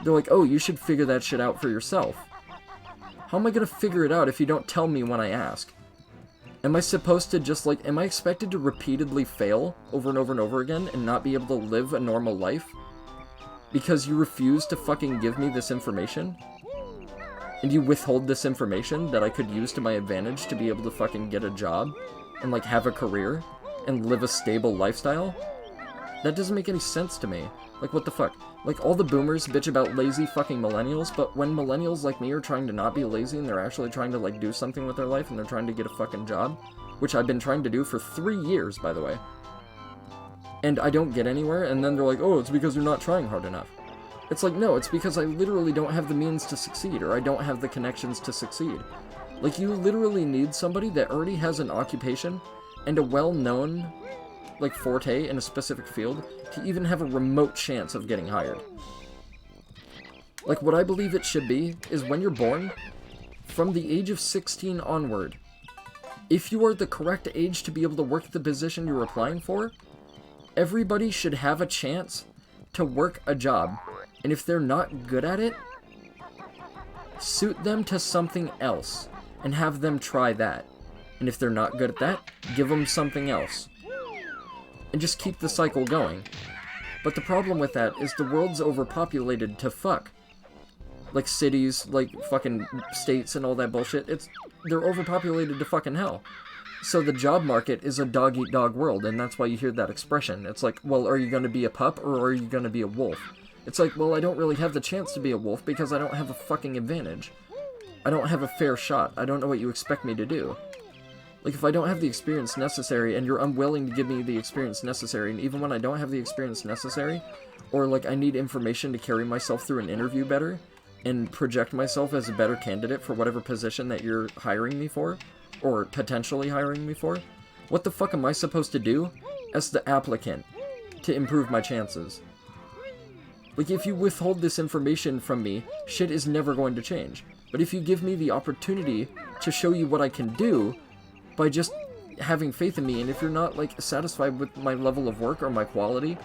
They're like, oh, you should figure that shit out for yourself. How am I gonna figure it out if you don't tell me when I ask? Am I supposed to just, like, am I expected to repeatedly fail over and over and over again and not be able to live a normal life? Because you refuse to fucking give me this information? And you withhold this information that I could use to my advantage to be able to fucking get a job and, like, have a career and live a stable lifestyle? That doesn't make any sense to me. Like, what the fuck? Like, all the boomers bitch about lazy fucking millennials, but when millennials like me are trying to not be lazy and they're actually trying to, like, do something with their life and they're trying to get a fucking job, which I've been trying to do for 3 years, by the way, and I don't get anywhere, and then they're like, oh, it's because you're not trying hard enough. It's like, no, it's because I literally don't have the means to succeed, or I don't have the connections to succeed. Like, you literally need somebody that already has an occupation and a well-known, like, forte in a specific field to even have a remote chance of getting hired. Like, what I believe it should be is when you're born, from the age of 16 onward, if you are the correct age to be able to work the position you're applying for, everybody should have a chance to work a job. And if they're not good at it, suit them to something else and have them try that. And if they're not good at that, give them something else. And just keep the cycle going. But the problem with that is the world's overpopulated to fuck. Like cities, like fucking states and all that bullshit, they're overpopulated to fucking hell. So the job market is a dog-eat-dog world, and that's why you hear that expression. It's like, well, are you going to be a pup or are you going to be a wolf? It's like, well, I don't really have the chance to be a wolf because I don't have a fucking advantage. I don't have a fair shot. I don't know what you expect me to do. Like, if I don't have the experience necessary and you're unwilling to give me the experience necessary, and even when I don't have the experience necessary, or, like, I need information to carry myself through an interview better and project myself as a better candidate for whatever position that you're hiring me for, or potentially hiring me for, What the fuck am I supposed to do as the applicant to improve my chances? Like, if you withhold this information from me, shit is never going to change. But if you give me the opportunity to show you what I can do by just having faith in me, and if you're not, like, satisfied with my level of work or my quality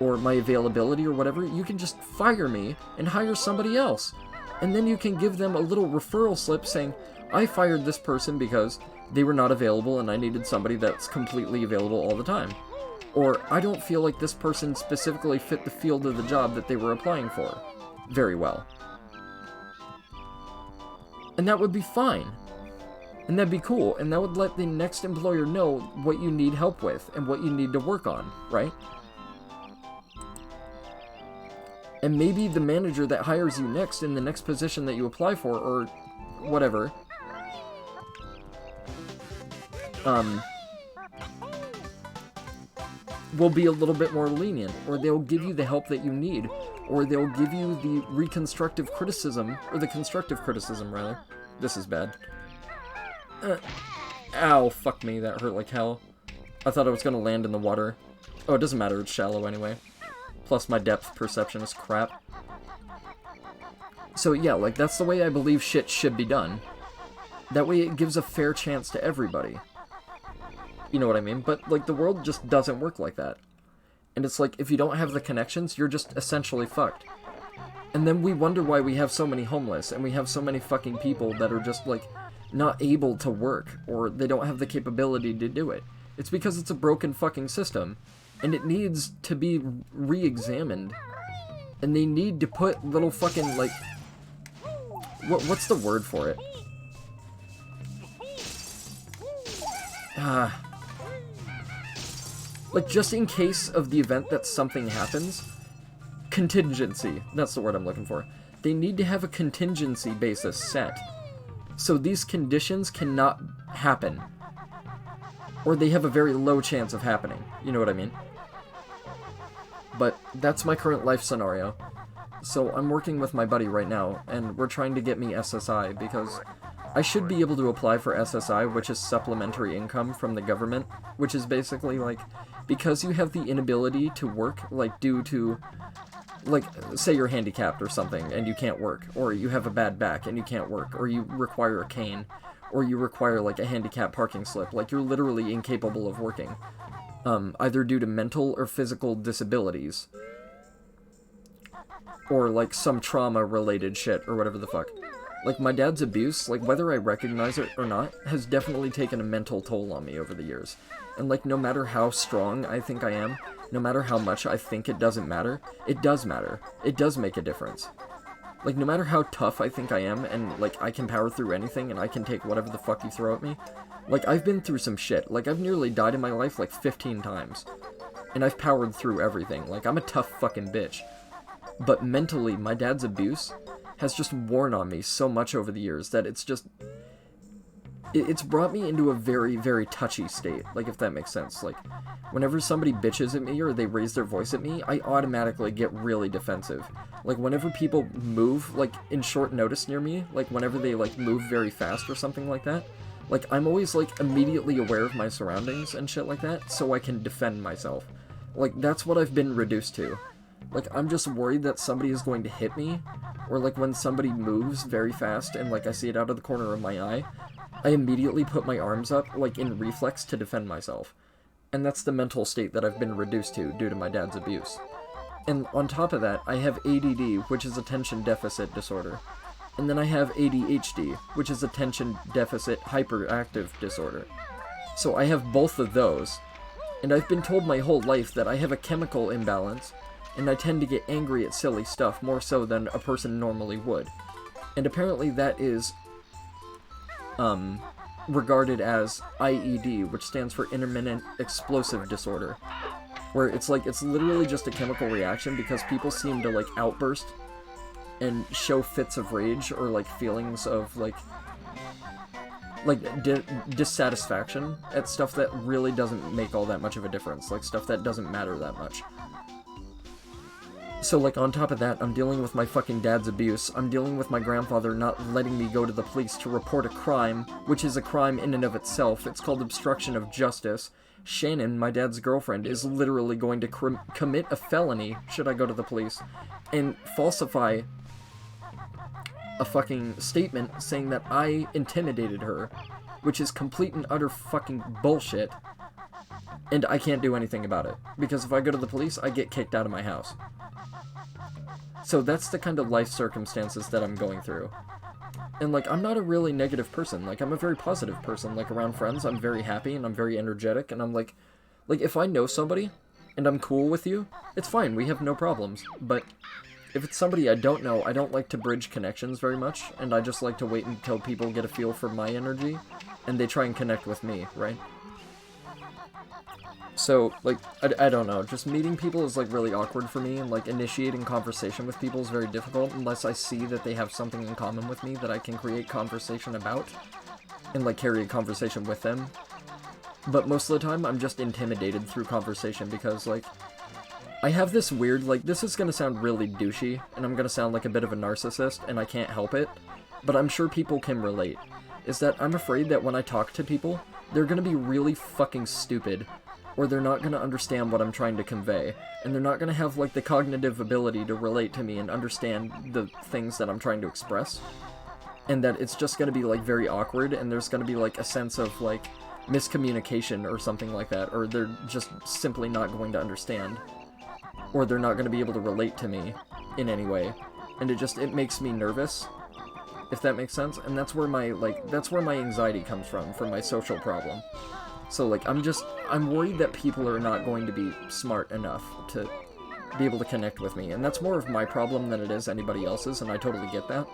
or my availability or whatever, you can just fire me and hire somebody else. And then you can give them a little referral slip saying, I fired this person because they were not available and I needed somebody that's completely available all the time. Or, I don't feel like this person specifically fit the field of the job that they were applying for very well. And that would be fine. And that'd be cool. And that would let the next employer know what you need help with and what you need to work on, right? And maybe the manager that hires you next in the next position that you apply for, or whatever, will be a little bit more lenient, or they'll give you the help that you need, or they'll give you the reconstructive criticism, or the constructive criticism, rather. This is bad. Ow, fuck me, that hurt like hell. I thought I was gonna land in the water. Oh, it doesn't matter, it's shallow anyway. Plus my depth perception is crap. So yeah, like, that's the way I believe shit should be done. That way it gives a fair chance to everybody. You know what I mean? But, like, the world just doesn't work like that. And it's like, if you don't have the connections, you're just essentially fucked. And then we wonder why we have so many homeless, and we have so many fucking people that are just, like, not able to work, or they don't have the capability to do it. It's because it's a broken fucking system, and it needs to be re-examined. And they need to put little fucking, like... What's the word for it? Like, just in case of the event that something happens, contingency, that's the word I'm looking for. They need to have a contingency basis set, so these conditions cannot happen, or they have a very low chance of happening, you know what I mean? But that's my current life scenario. So I'm working with my buddy right now, and we're trying to get me SSI, because I should be able to apply for SSI, which is supplementary income from the government, which is basically, like, because you have the inability to work, like, due to, like, say you're handicapped or something, and you can't work, or you have a bad back and you can't work, or you require a cane, or you require, like, a handicap parking slip, like, you're literally incapable of working, either due to mental or physical disabilities, or, like, some trauma-related shit, or whatever the fuck. Like, my dad's abuse, like, whether I recognize it or not, has definitely taken a mental toll on me over the years. And, like, no matter how strong I think I am, no matter how much I think it doesn't matter, it does matter. It does make a difference. Like, no matter how tough I think I am, and, like, I can power through anything, and I can take whatever the fuck you throw at me, like, I've been through some shit. Like, I've nearly died in my life, like, 15 times. And I've powered through everything. Like, I'm a tough fucking bitch. But mentally, my dad's abuse has just worn on me so much over the years that it's just... It's brought me into a very, very touchy state, like, if that makes sense. Like, whenever somebody bitches at me or they raise their voice at me, I automatically get really defensive. Like, whenever people move, like, in short notice near me, like, whenever they, like, move very fast or something like that, like, I'm always, like, immediately aware of my surroundings and shit like that, so I can defend myself. Like, that's what I've been reduced to. Like, I'm just worried that somebody is going to hit me, or, like, when somebody moves very fast and, like, I see it out of the corner of my eye, I immediately put my arms up, like, in reflex to defend myself. And that's the mental state that I've been reduced to due to my dad's abuse. And on top of that, I have ADD, which is attention deficit disorder. And then I have ADHD, which is attention deficit hyperactive disorder. So I have both of those, and I've been told my whole life that I have a chemical imbalance, and I tend to get angry at silly stuff more so than a person normally would. And apparently that is regarded as IED, which stands for intermittent explosive disorder, where it's like, it's literally just a chemical reaction because people seem to, like, outburst and show fits of rage or, like, feelings of, like dissatisfaction at stuff that really doesn't make all that much of a difference, like stuff that doesn't matter that much. So, like, on top of that, I'm dealing with my fucking dad's abuse. I'm dealing with my grandfather not letting me go to the police to report a crime, which is a crime in and of itself. It's called obstruction of justice. Shannon, my dad's girlfriend, is literally going to commit a felony should I go to the police and falsify a fucking statement saying that I intimidated her, which is complete and utter fucking bullshit. And I can't do anything about it, because if I go to the police, I get kicked out of my house. So that's the kind of life circumstances that I'm going through. And, like, I'm not a really negative person. Like, I'm a very positive person. Like, around friends, I'm very happy and I'm very energetic. And I'm like, if I know somebody and I'm cool with you, it's fine. We have no problems. But if it's somebody I don't know, I don't like to bridge connections very much. And I just like to wait until people get a feel for my energy and they try and connect with me, right? So, like, I don't know, just meeting people is, like, really awkward for me, and, like, initiating conversation with people is very difficult unless I see that they have something in common with me that I can create conversation about, and, like, carry a conversation with them. But most of the time, I'm just intimidated through conversation because, like, I have this weird, like, this is gonna sound really douchey, and I'm gonna sound like a bit of a narcissist, and I can't help it, but I'm sure people can relate, is that I'm afraid that when I talk to people, they're gonna be really fucking stupid, or they're not going to understand what I'm trying to convey, and they're not going to have, like, the cognitive ability to relate to me and understand the things that I'm trying to express, and that it's just going to be, like, very awkward, and there's going to be, like, a sense of, like, miscommunication or something like that, or they're just simply not going to understand, or they're not going to be able to relate to me in any way, and it makes me nervous, if that makes sense, and that's where my anxiety comes from my social problem. So, like, I'm worried that people are not going to be smart enough to be able to connect with me, and that's more of my problem than it is anybody else's, and I totally get that.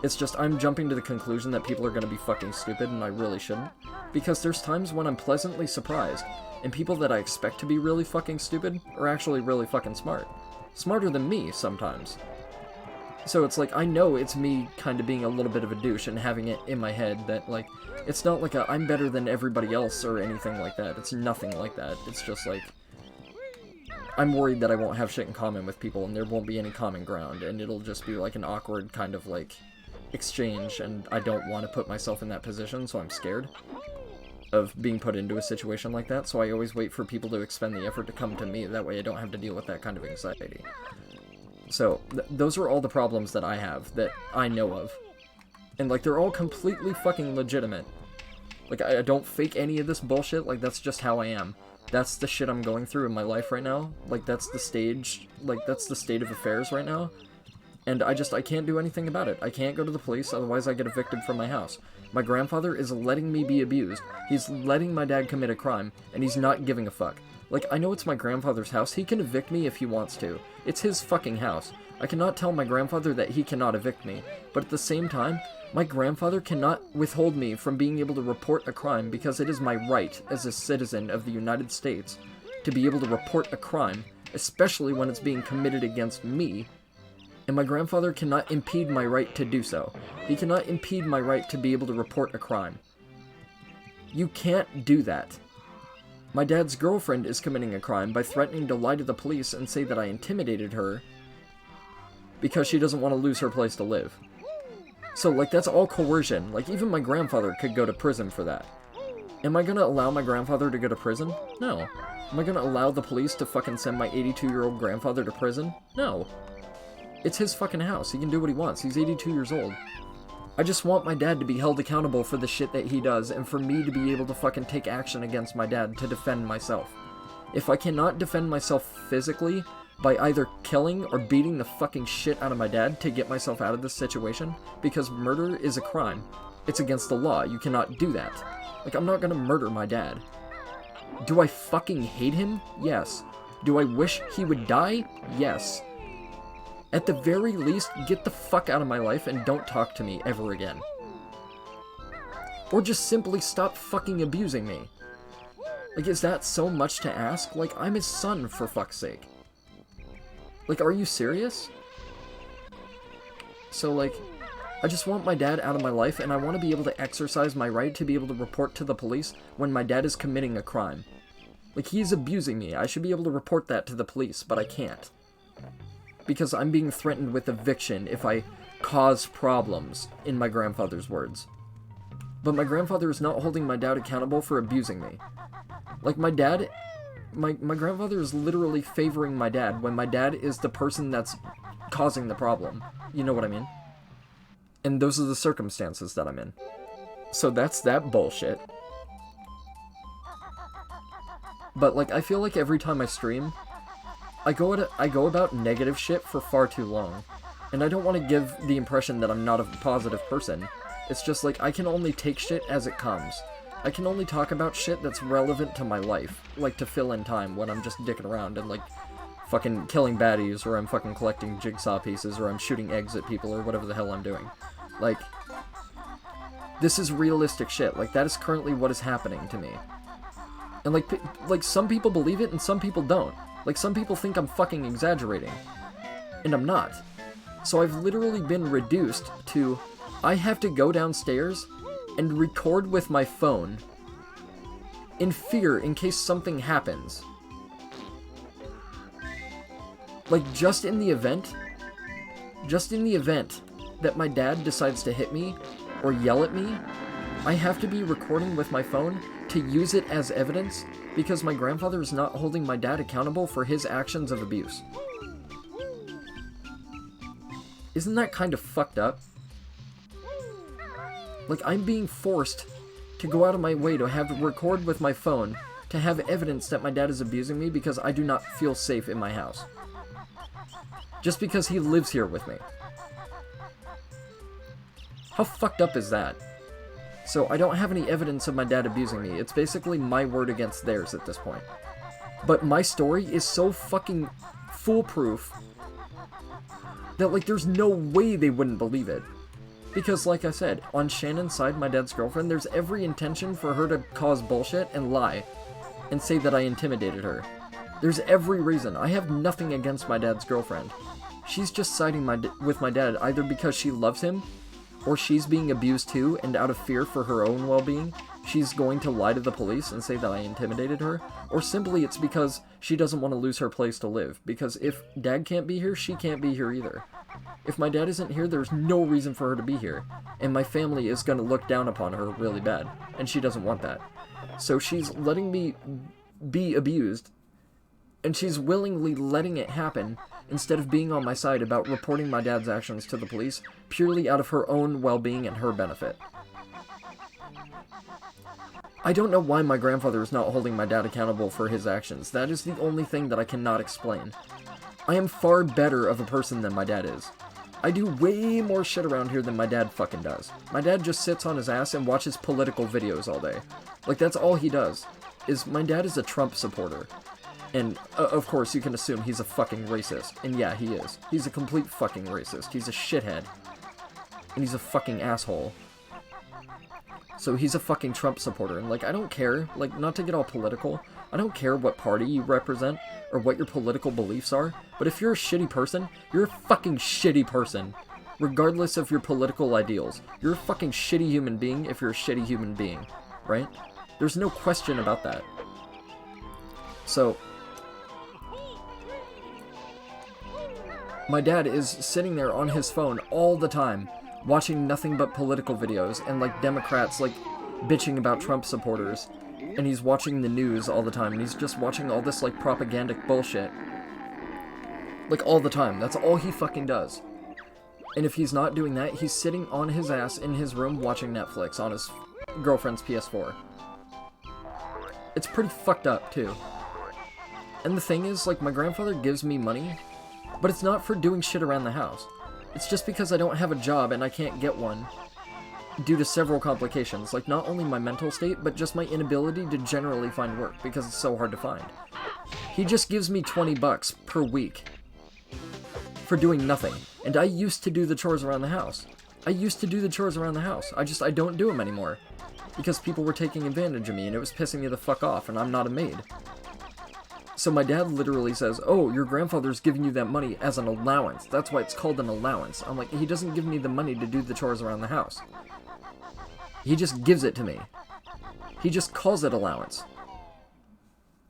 It's just, I'm jumping to the conclusion that people are gonna be fucking stupid, and I really shouldn't. Because there's times when I'm pleasantly surprised, and people that I expect to be really fucking stupid are actually really fucking smart. Smarter than me, sometimes. So it's like, I know it's me kind of being a little bit of a douche and having it in my head that, like, it's not like I'm better than everybody else or anything like that. It's nothing like that. It's just like, I'm worried that I won't have shit in common with people and there won't be any common ground, and it'll just be like an awkward kind of, like, exchange, and I don't want to put myself in that position, so I'm scared of being put into a situation like that, so I always wait for people to expend the effort to come to me. That way I don't have to deal with that kind of anxiety. So, those are all the problems that I have, that I know of. And, like, they're all completely fucking legitimate. Like, I don't fake any of this bullshit, like, that's just how I am. That's the shit I'm going through in my life right now. Like, that's the stage, like, that's the state of affairs right now. And I can't do anything about it. I can't go to the police, otherwise I get evicted from my house. My grandfather is letting me be abused. He's letting my dad commit a crime, and he's not giving a fuck. Like, I know it's my grandfather's house. He can evict me if he wants to. It's his fucking house. I cannot tell my grandfather that he cannot evict me. But at the same time, my grandfather cannot withhold me from being able to report a crime because it is my right as a citizen of the United States to be able to report a crime, especially when it's being committed against me. And my grandfather cannot impede my right to do so. He cannot impede my right to be able to report a crime. You can't do that. My dad's girlfriend is committing a crime by threatening to lie to the police and say that I intimidated her because she doesn't want to lose her place to live. So, like, that's all coercion. Like, even my grandfather could go to prison for that. Am I gonna allow my grandfather to go to prison? No. Am I gonna allow the police to fucking send my 82-year-old grandfather to prison? No. It's his fucking house. He can do what he wants. He's 82 years old. I just want my dad to be held accountable for the shit that he does, and for me to be able to fucking take action against my dad to defend myself. If I cannot defend myself physically by either killing or beating the fucking shit out of my dad to get myself out of this situation, because murder is a crime. It's against the law. You cannot do that. Like, I'm not gonna murder my dad. Do I fucking hate him? Yes. Do I wish he would die? Yes. At the very least, get the fuck out of my life and don't talk to me ever again. Or just simply stop fucking abusing me. Like, is that so much to ask? Like, I'm his son, for fuck's sake. Like, are you serious? So, like, I just want my dad out of my life, and I want to be able to exercise my right to be able to report to the police when my dad is committing a crime. Like, he's abusing me. I should be able to report that to the police, but I can't. because I'm being threatened with eviction if I cause problems, in my grandfather's words. But my grandfather is not holding my dad accountable for abusing me. Like, my grandfather is literally favoring my dad when my dad is the person that's causing the problem. You know what I mean? And those are the circumstances that I'm in. So that's that bullshit. But, like, I feel like every time I stream, I go about negative shit for far too long. And I don't want to give the impression that I'm not a positive person. It's just like, I can only take shit as it comes. I can only talk about shit that's relevant to my life. Like, to fill in time when I'm just dicking around and, like, fucking killing baddies, or I'm fucking collecting jigsaw pieces, or I'm shooting eggs at people, or whatever the hell I'm doing. Like, this is realistic shit. Like, that is currently what is happening to me. And, like, some people believe it and some people don't. Like, some people think I'm fucking exaggerating. And I'm not. So I've literally been reduced to, I have to go downstairs and record with my phone in fear in case something happens. Like, just in the event that my dad decides to hit me or yell at me, I have to be recording with my phone to use it as evidence because my grandfather is not holding my dad accountable for his actions of abuse. Isn't that kind of fucked up? Like, I'm being forced to go out of my way to have record with my phone to have evidence that my dad is abusing me because I do not feel safe in my house. Just because he lives here with me. How fucked up is that? So I don't have any evidence of my dad abusing me. It's basically my word against theirs at this point. But my story is so fucking foolproof that, like, there's no way they wouldn't believe it. Because, like I said, on Shannon's side, my dad's girlfriend, there's every intention for her to cause bullshit and lie and say that I intimidated her. There's every reason. I have nothing against my dad's girlfriend. She's just siding with my dad either because she loves him, or she's being abused too, and out of fear for her own well-being, she's going to lie to the police and say that I intimidated her, or simply it's because she doesn't want to lose her place to live, because if dad can't be here, she can't be here either. If my dad isn't here, there's no reason for her to be here, and my family is going to look down upon her really bad, and she doesn't want that. So she's letting me be abused, and she's willingly letting it happen instead of being on my side about reporting my dad's actions to the police purely out of her own well-being and her benefit. I don't know why my grandfather is not holding my dad accountable for his actions. That is the only thing that I cannot explain. I am far better of a person than my dad is. I do way more shit around here than my dad fucking does. My dad just sits on his ass and watches political videos all day. Like, that's all he does. My dad is a Trump supporter. And, of course, you can assume he's a fucking racist. And yeah, he is. He's a complete fucking racist. He's a shithead. And he's a fucking asshole. So he's a fucking Trump supporter. And, like, I don't care. Like, not to get all political. I don't care what party you represent or what your political beliefs are. But if you're a shitty person, you're a fucking shitty person. Regardless of your political ideals. You're a fucking shitty human being if you're a shitty human being. Right? There's no question about that. So my dad is sitting there on his phone all the time, watching nothing but political videos, and, like, Democrats, like, bitching about Trump supporters, and he's watching the news all the time, and he's just watching all this, like, propagandic bullshit. Like, all the time. That's all he fucking does. And if he's not doing that, he's sitting on his ass in his room watching Netflix on his girlfriend's PS4. It's pretty fucked up, too. And the thing is, like, my grandfather gives me money, but it's not for doing shit around the house. It's just because I don't have a job and I can't get one due to several complications, like not only my mental state, but just my inability to generally find work because it's so hard to find. He just gives me $20 per week for doing nothing. And I used to do the chores around the house. I don't do them anymore because people were taking advantage of me and it was pissing me the fuck off, and I'm not a maid. So my dad literally says, "Oh, your grandfather's giving you that money as an allowance. That's why it's called an allowance." I'm like, he doesn't give me the money to do the chores around the house. He just gives it to me. He just calls it allowance.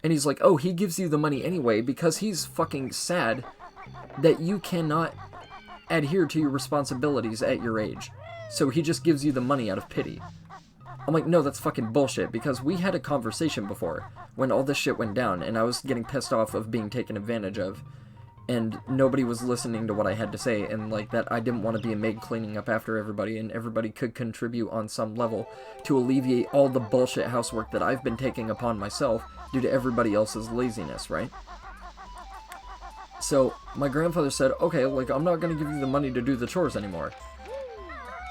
And he's like, "Oh, he gives you the money anyway because he's fucking sad that you cannot adhere to your responsibilities at your age. So he just gives you the money out of pity. I'm like, no, that's fucking bullshit, because we had a conversation before when all this shit went down and I was getting pissed off of being taken advantage of and nobody was listening to what I had to say, and like that I didn't want to be a maid cleaning up after everybody, and everybody could contribute on some level to alleviate all the bullshit housework that I've been taking upon myself due to everybody else's laziness, right? So my grandfather said, okay, like, I'm not going to give you the money to do the chores anymore.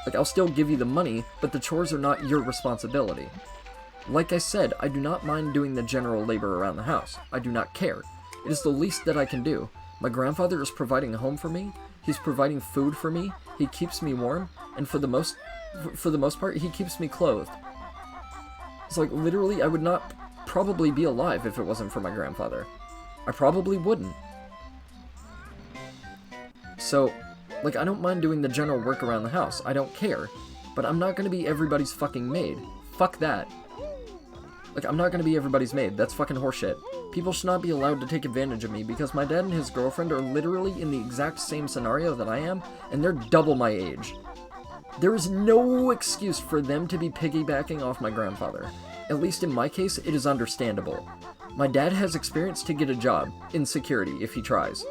Like, I'll still give you the money, but the chores are not your responsibility. Like I said, I do not mind doing the general labor around the house. I do not care. It is the least that I can do. My grandfather is providing a home for me. He's providing food for me. He keeps me warm, and for the most part, he keeps me clothed. It's like, literally, I would not probably be alive if it wasn't for my grandfather. I probably wouldn't. So, like, I don't mind doing the general work around the house. I don't care. But I'm not gonna be everybody's fucking maid. Fuck that. Like, I'm not gonna be everybody's maid. That's fucking horseshit. People should not be allowed to take advantage of me because my dad and his girlfriend are literally in the exact same scenario that I am, and they're double my age. There is no excuse for them to be piggybacking off my grandfather. At least in my case, it is understandable. My dad has experience to get a job in security if he tries.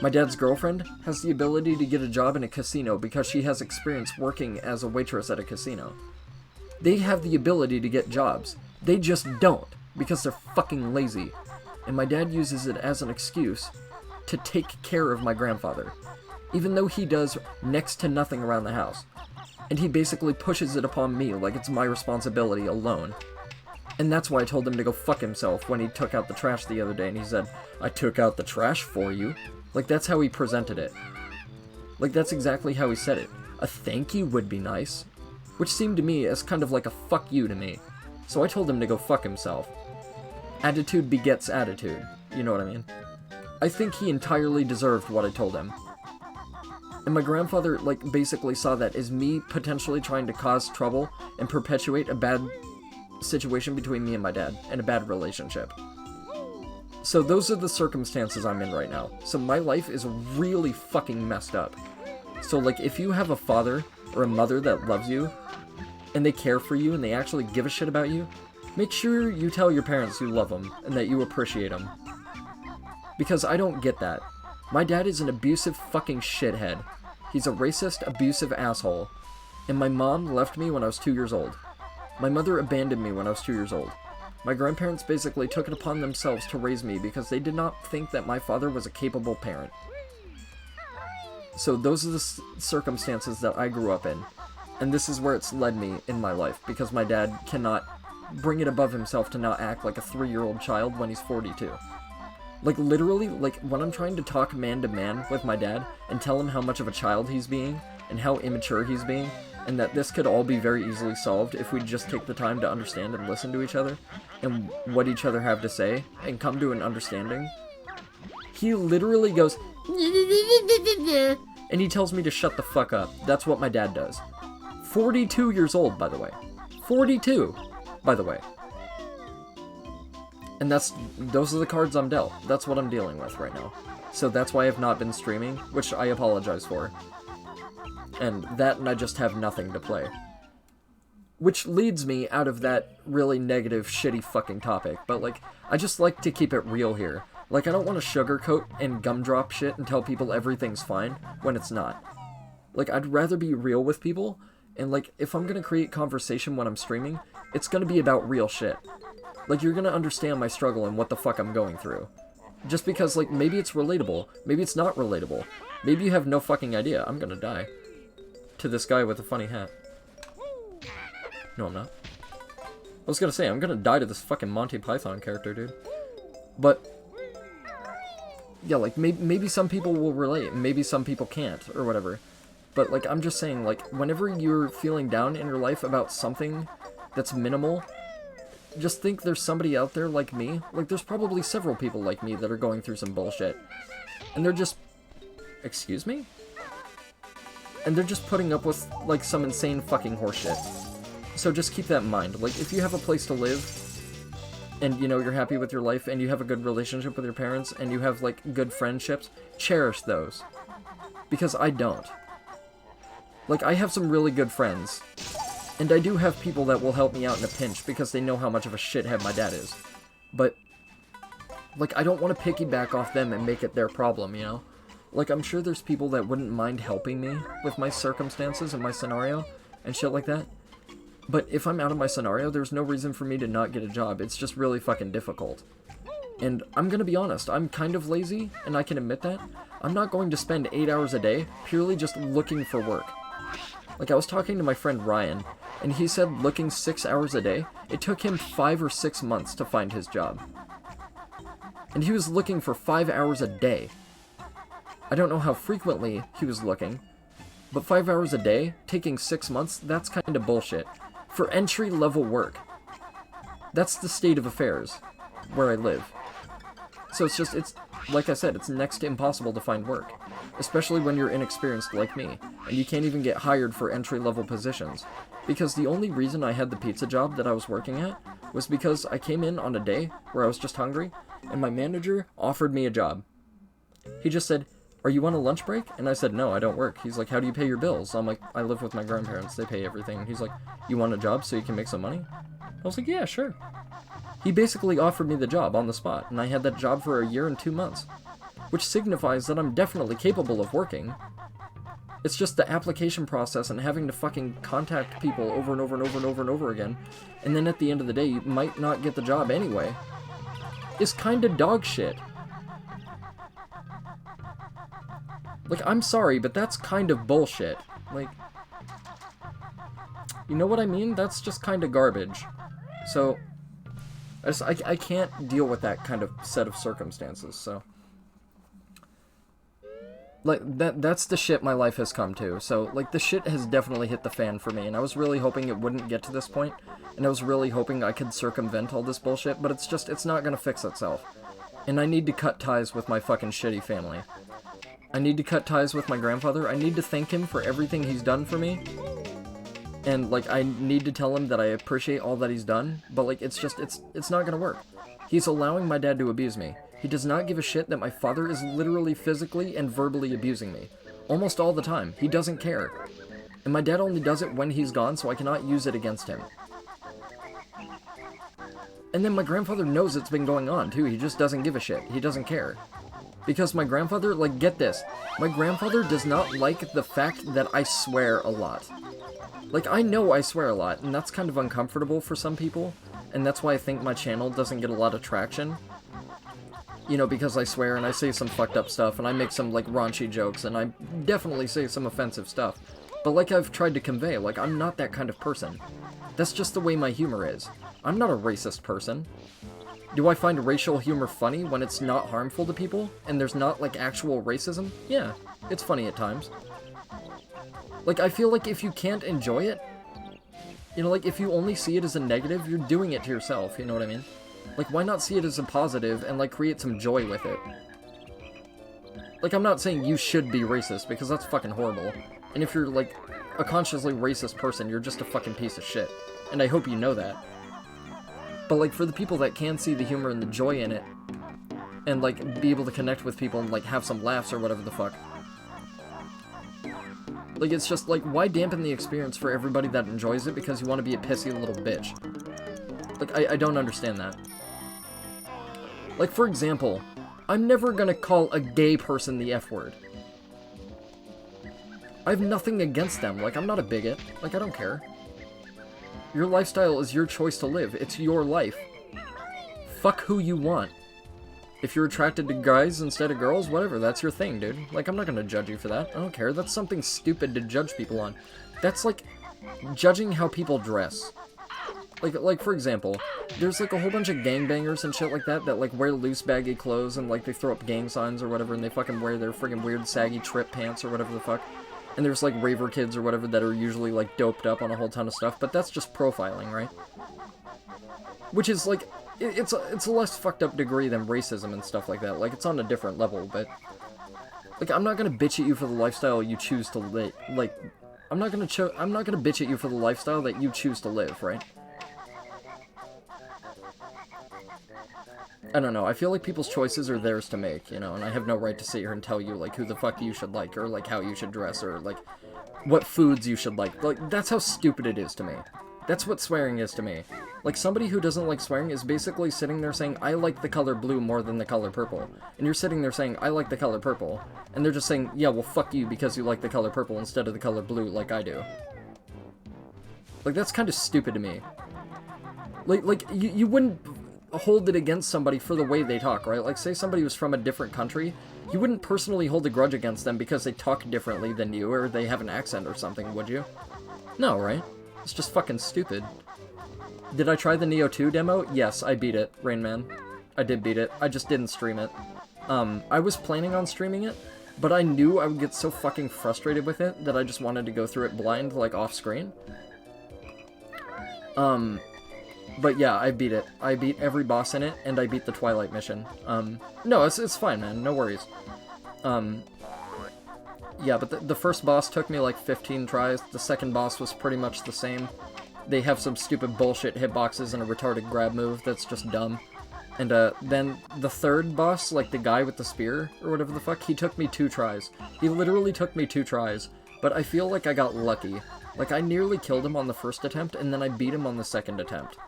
My dad's girlfriend has the ability to get a job in a casino because she has experience working as a waitress at a casino. They have the ability to get jobs. They just don't, because they're fucking lazy. And my dad uses it as an excuse to take care of my grandfather, even though he does next to nothing around the house. And he basically pushes it upon me like it's my responsibility alone. And that's why I told him to go fuck himself when he took out the trash the other day and he said, "I took out the trash for you." Like, that's how he presented it. Like, that's exactly how he said it. A thank you would be nice. Which seemed to me as kind of like a fuck you to me. So I told him to go fuck himself. Attitude begets attitude. You know what I mean? I think he entirely deserved what I told him. And my grandfather, like, basically saw that as me potentially trying to cause trouble and perpetuate a bad situation between me and my dad, and a bad relationship. So those are the circumstances I'm in right now. So my life is really fucking messed up. So, like, if you have a father or a mother that loves you, and they care for you, and they actually give a shit about you, make sure you tell your parents you love them, and that you appreciate them. Because I don't get that. My dad is an abusive fucking shithead. He's a racist, abusive asshole. And my mom left me when I was 2 years old. My mother abandoned me when I was 2 years old. My grandparents basically took it upon themselves to raise me because they did not think that my father was a capable parent. So those are the circumstances that I grew up in. And this is where it's led me in my life, because my dad cannot bring it above himself to not act like a 3-year-old child when he's 42. Like, literally, like, when I'm trying to talk man to man with my dad and tell him how much of a child he's being, and how immature he's being, and that this could all be very easily solved if we just take the time to understand and listen to each other, and what each other have to say, and come to an understanding, he literally goes, and he tells me to shut the fuck up. That's what my dad does. 42 years old, by the way. 42, by the way. And those are the cards I'm dealt. That's what I'm dealing with right now. So that's why I've not been streaming, which I apologize for. And I just have nothing to play. Which leads me out of that really negative, shitty fucking topic. But, like, I just like to keep it real here. Like, I don't want to sugarcoat and gumdrop shit and tell people everything's fine when it's not. Like, I'd rather be real with people, and, like, if I'm gonna create conversation when I'm streaming, it's gonna be about real shit. Like, you're gonna understand my struggle and what the fuck I'm going through. Just because, like, maybe it's relatable, maybe it's not relatable. Maybe you have no fucking idea. I'm gonna die. To this guy with a funny hat. No, I'm not. I was gonna say, I'm gonna die to this fucking Monty Python character, dude. But yeah, like, maybe some people will relate, and maybe some people can't, or whatever. But, like, I'm just saying, like, whenever you're feeling down in your life about something that's minimal, just think there's somebody out there like me. Like, there's probably several people like me that are going through some bullshit. And they're just... Excuse me? And they're just putting up with, like, some insane fucking horseshit. So just keep that in mind. Like, if you have a place to live, and, you know, you're happy with your life, and you have a good relationship with your parents, and you have, like, good friendships, cherish those. Because I don't. Like, I have some really good friends, and I do have people that will help me out in a pinch because they know how much of a shithead my dad is. But, like, I don't want to piggyback off them and make it their problem, you know? Like, I'm sure there's people that wouldn't mind helping me with my circumstances and my scenario and shit like that. But if I'm out of my scenario, there's no reason for me to not get a job. It's just really fucking difficult. And I'm gonna be honest, I'm kind of lazy, and I can admit that. I'm not going to spend 8 hours a day purely just looking for work. Like, I was talking to my friend Ryan, and he said looking 6 hours a day, it took him 5 or 6 months to find his job. And he was looking for 5 hours a day. I don't know how frequently he was looking, but 5 hours a day, taking 6 months, that's kind of bullshit. For entry-level work. That's the state of affairs where I live. So it's like I said, it's next to impossible to find work. Especially when you're inexperienced like me, and you can't even get hired for entry-level positions. Because the only reason I had the pizza job that I was working at was because I came in on a day where I was just hungry, and my manager offered me a job. He just said, "Are you on a lunch break?" And I said, "No, I don't work." He's like, "How do you pay your bills?" I'm like, "I live with my grandparents, they pay everything." He's like, "You want a job so you can make some money?" I was like, "Yeah, sure." He basically offered me the job on the spot, and I had that job for a year and 2 months. Which signifies that I'm definitely capable of working. It's just the application process and having to fucking contact people over and over and over and over and over again, and then at the end of the day, you might not get the job anyway, is kinda dog shit. Like, I'm sorry, but that's kind of bullshit. Like, you know what I mean? That's just kind of garbage. So, I can't deal with that kind of set of circumstances, so. Like, that's the shit my life has come to. So, like, the shit has definitely hit the fan for me, and I was really hoping it wouldn't get to this point, and I was really hoping I could circumvent all this bullshit, but it's not gonna fix itself. And I need to cut ties with my fucking shitty family. I need to cut ties with my grandfather. I need to thank him for everything he's done for me. And, like, I need to tell him that I appreciate all that he's done, but, like, it's not gonna work. He's allowing my dad to abuse me. He does not give a shit that my father is literally physically and verbally abusing me. Almost all the time. He doesn't care. And my dad only does it when he's gone, so I cannot use it against him. And then my grandfather knows it's been going on, too. He just doesn't give a shit. He doesn't care. Because my grandfather, like, get this. My grandfather does not like the fact that I swear a lot. Like, I know I swear a lot, and that's kind of uncomfortable for some people. And that's why I think my channel doesn't get a lot of traction. You know, because I swear and I say some fucked up stuff, and I make some, like, raunchy jokes, and I definitely say some offensive stuff. But like I've tried to convey, like, I'm not that kind of person. That's just the way my humor is. I'm not a racist person. Do I find racial humor funny when it's not harmful to people, and there's not, like, actual racism? Yeah, it's funny at times. Like, I feel like if you can't enjoy it, you know, like, if you only see it as a negative, you're doing it to yourself, you know what I mean? Like, why not see it as a positive and, like, create some joy with it? Like, I'm not saying you should be racist, because that's fucking horrible. And if you're, like, a consciously racist person, you're just a fucking piece of shit. And I hope you know that. But, like, for the people that can see the humor and the joy in it, and, like, be able to connect with people and, like, have some laughs or whatever the fuck. Like, it's just, like, why dampen the experience for everybody that enjoys it because you want to be a pissy little bitch? Like, I don't understand that. Like, for example, I'm never gonna call a gay person the F word. I have nothing against them. Like, I'm not a bigot. Like, I don't care. Your lifestyle is your choice to live. It's your life. Fuck who you want. If you're attracted to guys instead of girls, whatever, that's your thing, dude. Like, I'm not gonna judge you for that. I don't care. That's something stupid to judge people on. That's like judging how people dress. Like, for example, there's, like, a whole bunch of gangbangers and shit like that that, like, wear loose, baggy clothes and, like, they throw up gang signs or whatever and they fucking wear their friggin' weird, saggy trip pants or whatever the fuck. And there's, like, raver kids or whatever that are usually, like, doped up on a whole ton of stuff, but that's just profiling, right? Which is, like, it's a less fucked up degree than racism and stuff like that. Like, it's on a different level, but, like, I'm not gonna bitch at you for the lifestyle you choose to live. Like, I'm not gonna bitch at you for the lifestyle that you choose to live, right? I don't know, I feel like people's choices are theirs to make, you know, and I have no right to sit here and tell you, like, who the fuck you should like, or, like, how you should dress, or, like, what foods you should like. Like, that's how stupid it is to me. That's what swearing is to me. Like, somebody who doesn't like swearing is basically sitting there saying, I like the color blue more than the color purple. And you're sitting there saying, I like the color purple. And they're just saying, yeah, well, fuck you because you like the color purple instead of the color blue like I do. Like, that's kind of stupid to me. Like you wouldn't hold it against somebody for the way they talk, right? Like, say somebody was from a different country, you wouldn't personally hold a grudge against them because they talk differently than you, or they have an accent or something, would you? No, right? It's just fucking stupid. Did I try the Neo 2 demo? Yes, I beat it, Rain Man. I did beat it. I just didn't stream it. I was planning on streaming it, but I knew I would get so fucking frustrated with it that I just wanted to go through it blind, like, off-screen. But yeah, I beat it. I beat every boss in it, and I beat the Twilight mission. No, it's fine, man. No worries. Yeah, but the first boss took me like 15 tries. The second boss was pretty much the same. They have some stupid bullshit hitboxes and a retarded grab move that's just dumb. And then the third boss, like the guy with the spear, or whatever the fuck, he took me 2 tries. He literally took me 2 tries, but I feel like I got lucky. Like, I nearly killed him on the first attempt, and then I beat him on the second attempt.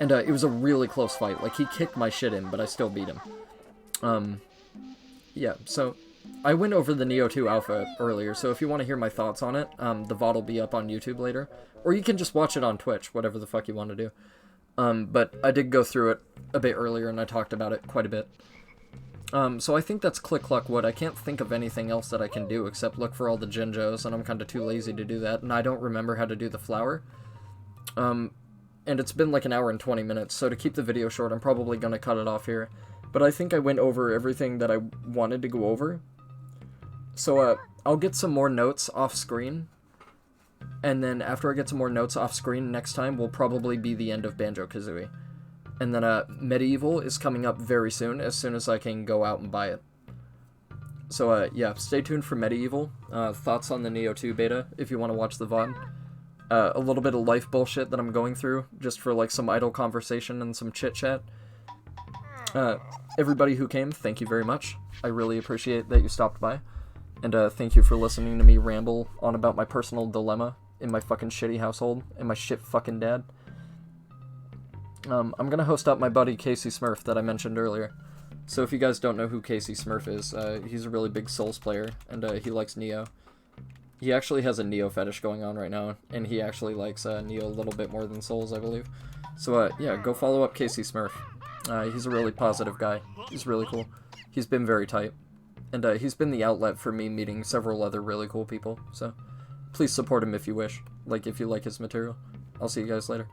And it was a really close fight. Like, he kicked my shit in, but I still beat him. Yeah, so I went over the Neo 2 alpha earlier, so if you want to hear my thoughts on it, the VOD will be up on YouTube later. Or you can just watch it on Twitch, whatever the fuck you want to do. But I did go through it a bit earlier, and I talked about it quite a bit. So I think that's Click Cluck Wood. I can't think of anything else that I can do except look for all the Jinjos, and I'm kind of too lazy to do that, and I don't remember how to do the flower. And it's been like an hour and 20 minutes, so to keep the video short, I'm probably going to cut it off here. But I think I went over everything that I wanted to go over. So, I'll get some more notes off screen. And then after I get some more notes off screen, next time will probably be the end of Banjo Kazooie. And then, Medieval is coming up very soon as I can go out and buy it. So, yeah, stay tuned for Medieval. Thoughts on the Neo 2 beta, if you want to watch the VOD. A little bit of life bullshit that I'm going through, just for, like, some idle conversation and some chit-chat. Everybody who came, thank you very much. I really appreciate that you stopped by. And, thank you for listening to me ramble on about my personal dilemma in my fucking shitty household, and my shit fucking dad. I'm gonna host up my buddy Casey Smurf that I mentioned earlier. So if you guys don't know who Casey Smurf is, he's a really big Souls player, and he likes Neo. He actually has a Neo fetish going on right now, and he actually likes Neo a little bit more than Souls, I believe. So, yeah, go follow up Casey Smurf. He's a really positive guy. He's really cool. He's been very tight. And he's been the outlet for me meeting several other really cool people. So, please support him if you wish. Like, if you like his material. I'll see you guys later.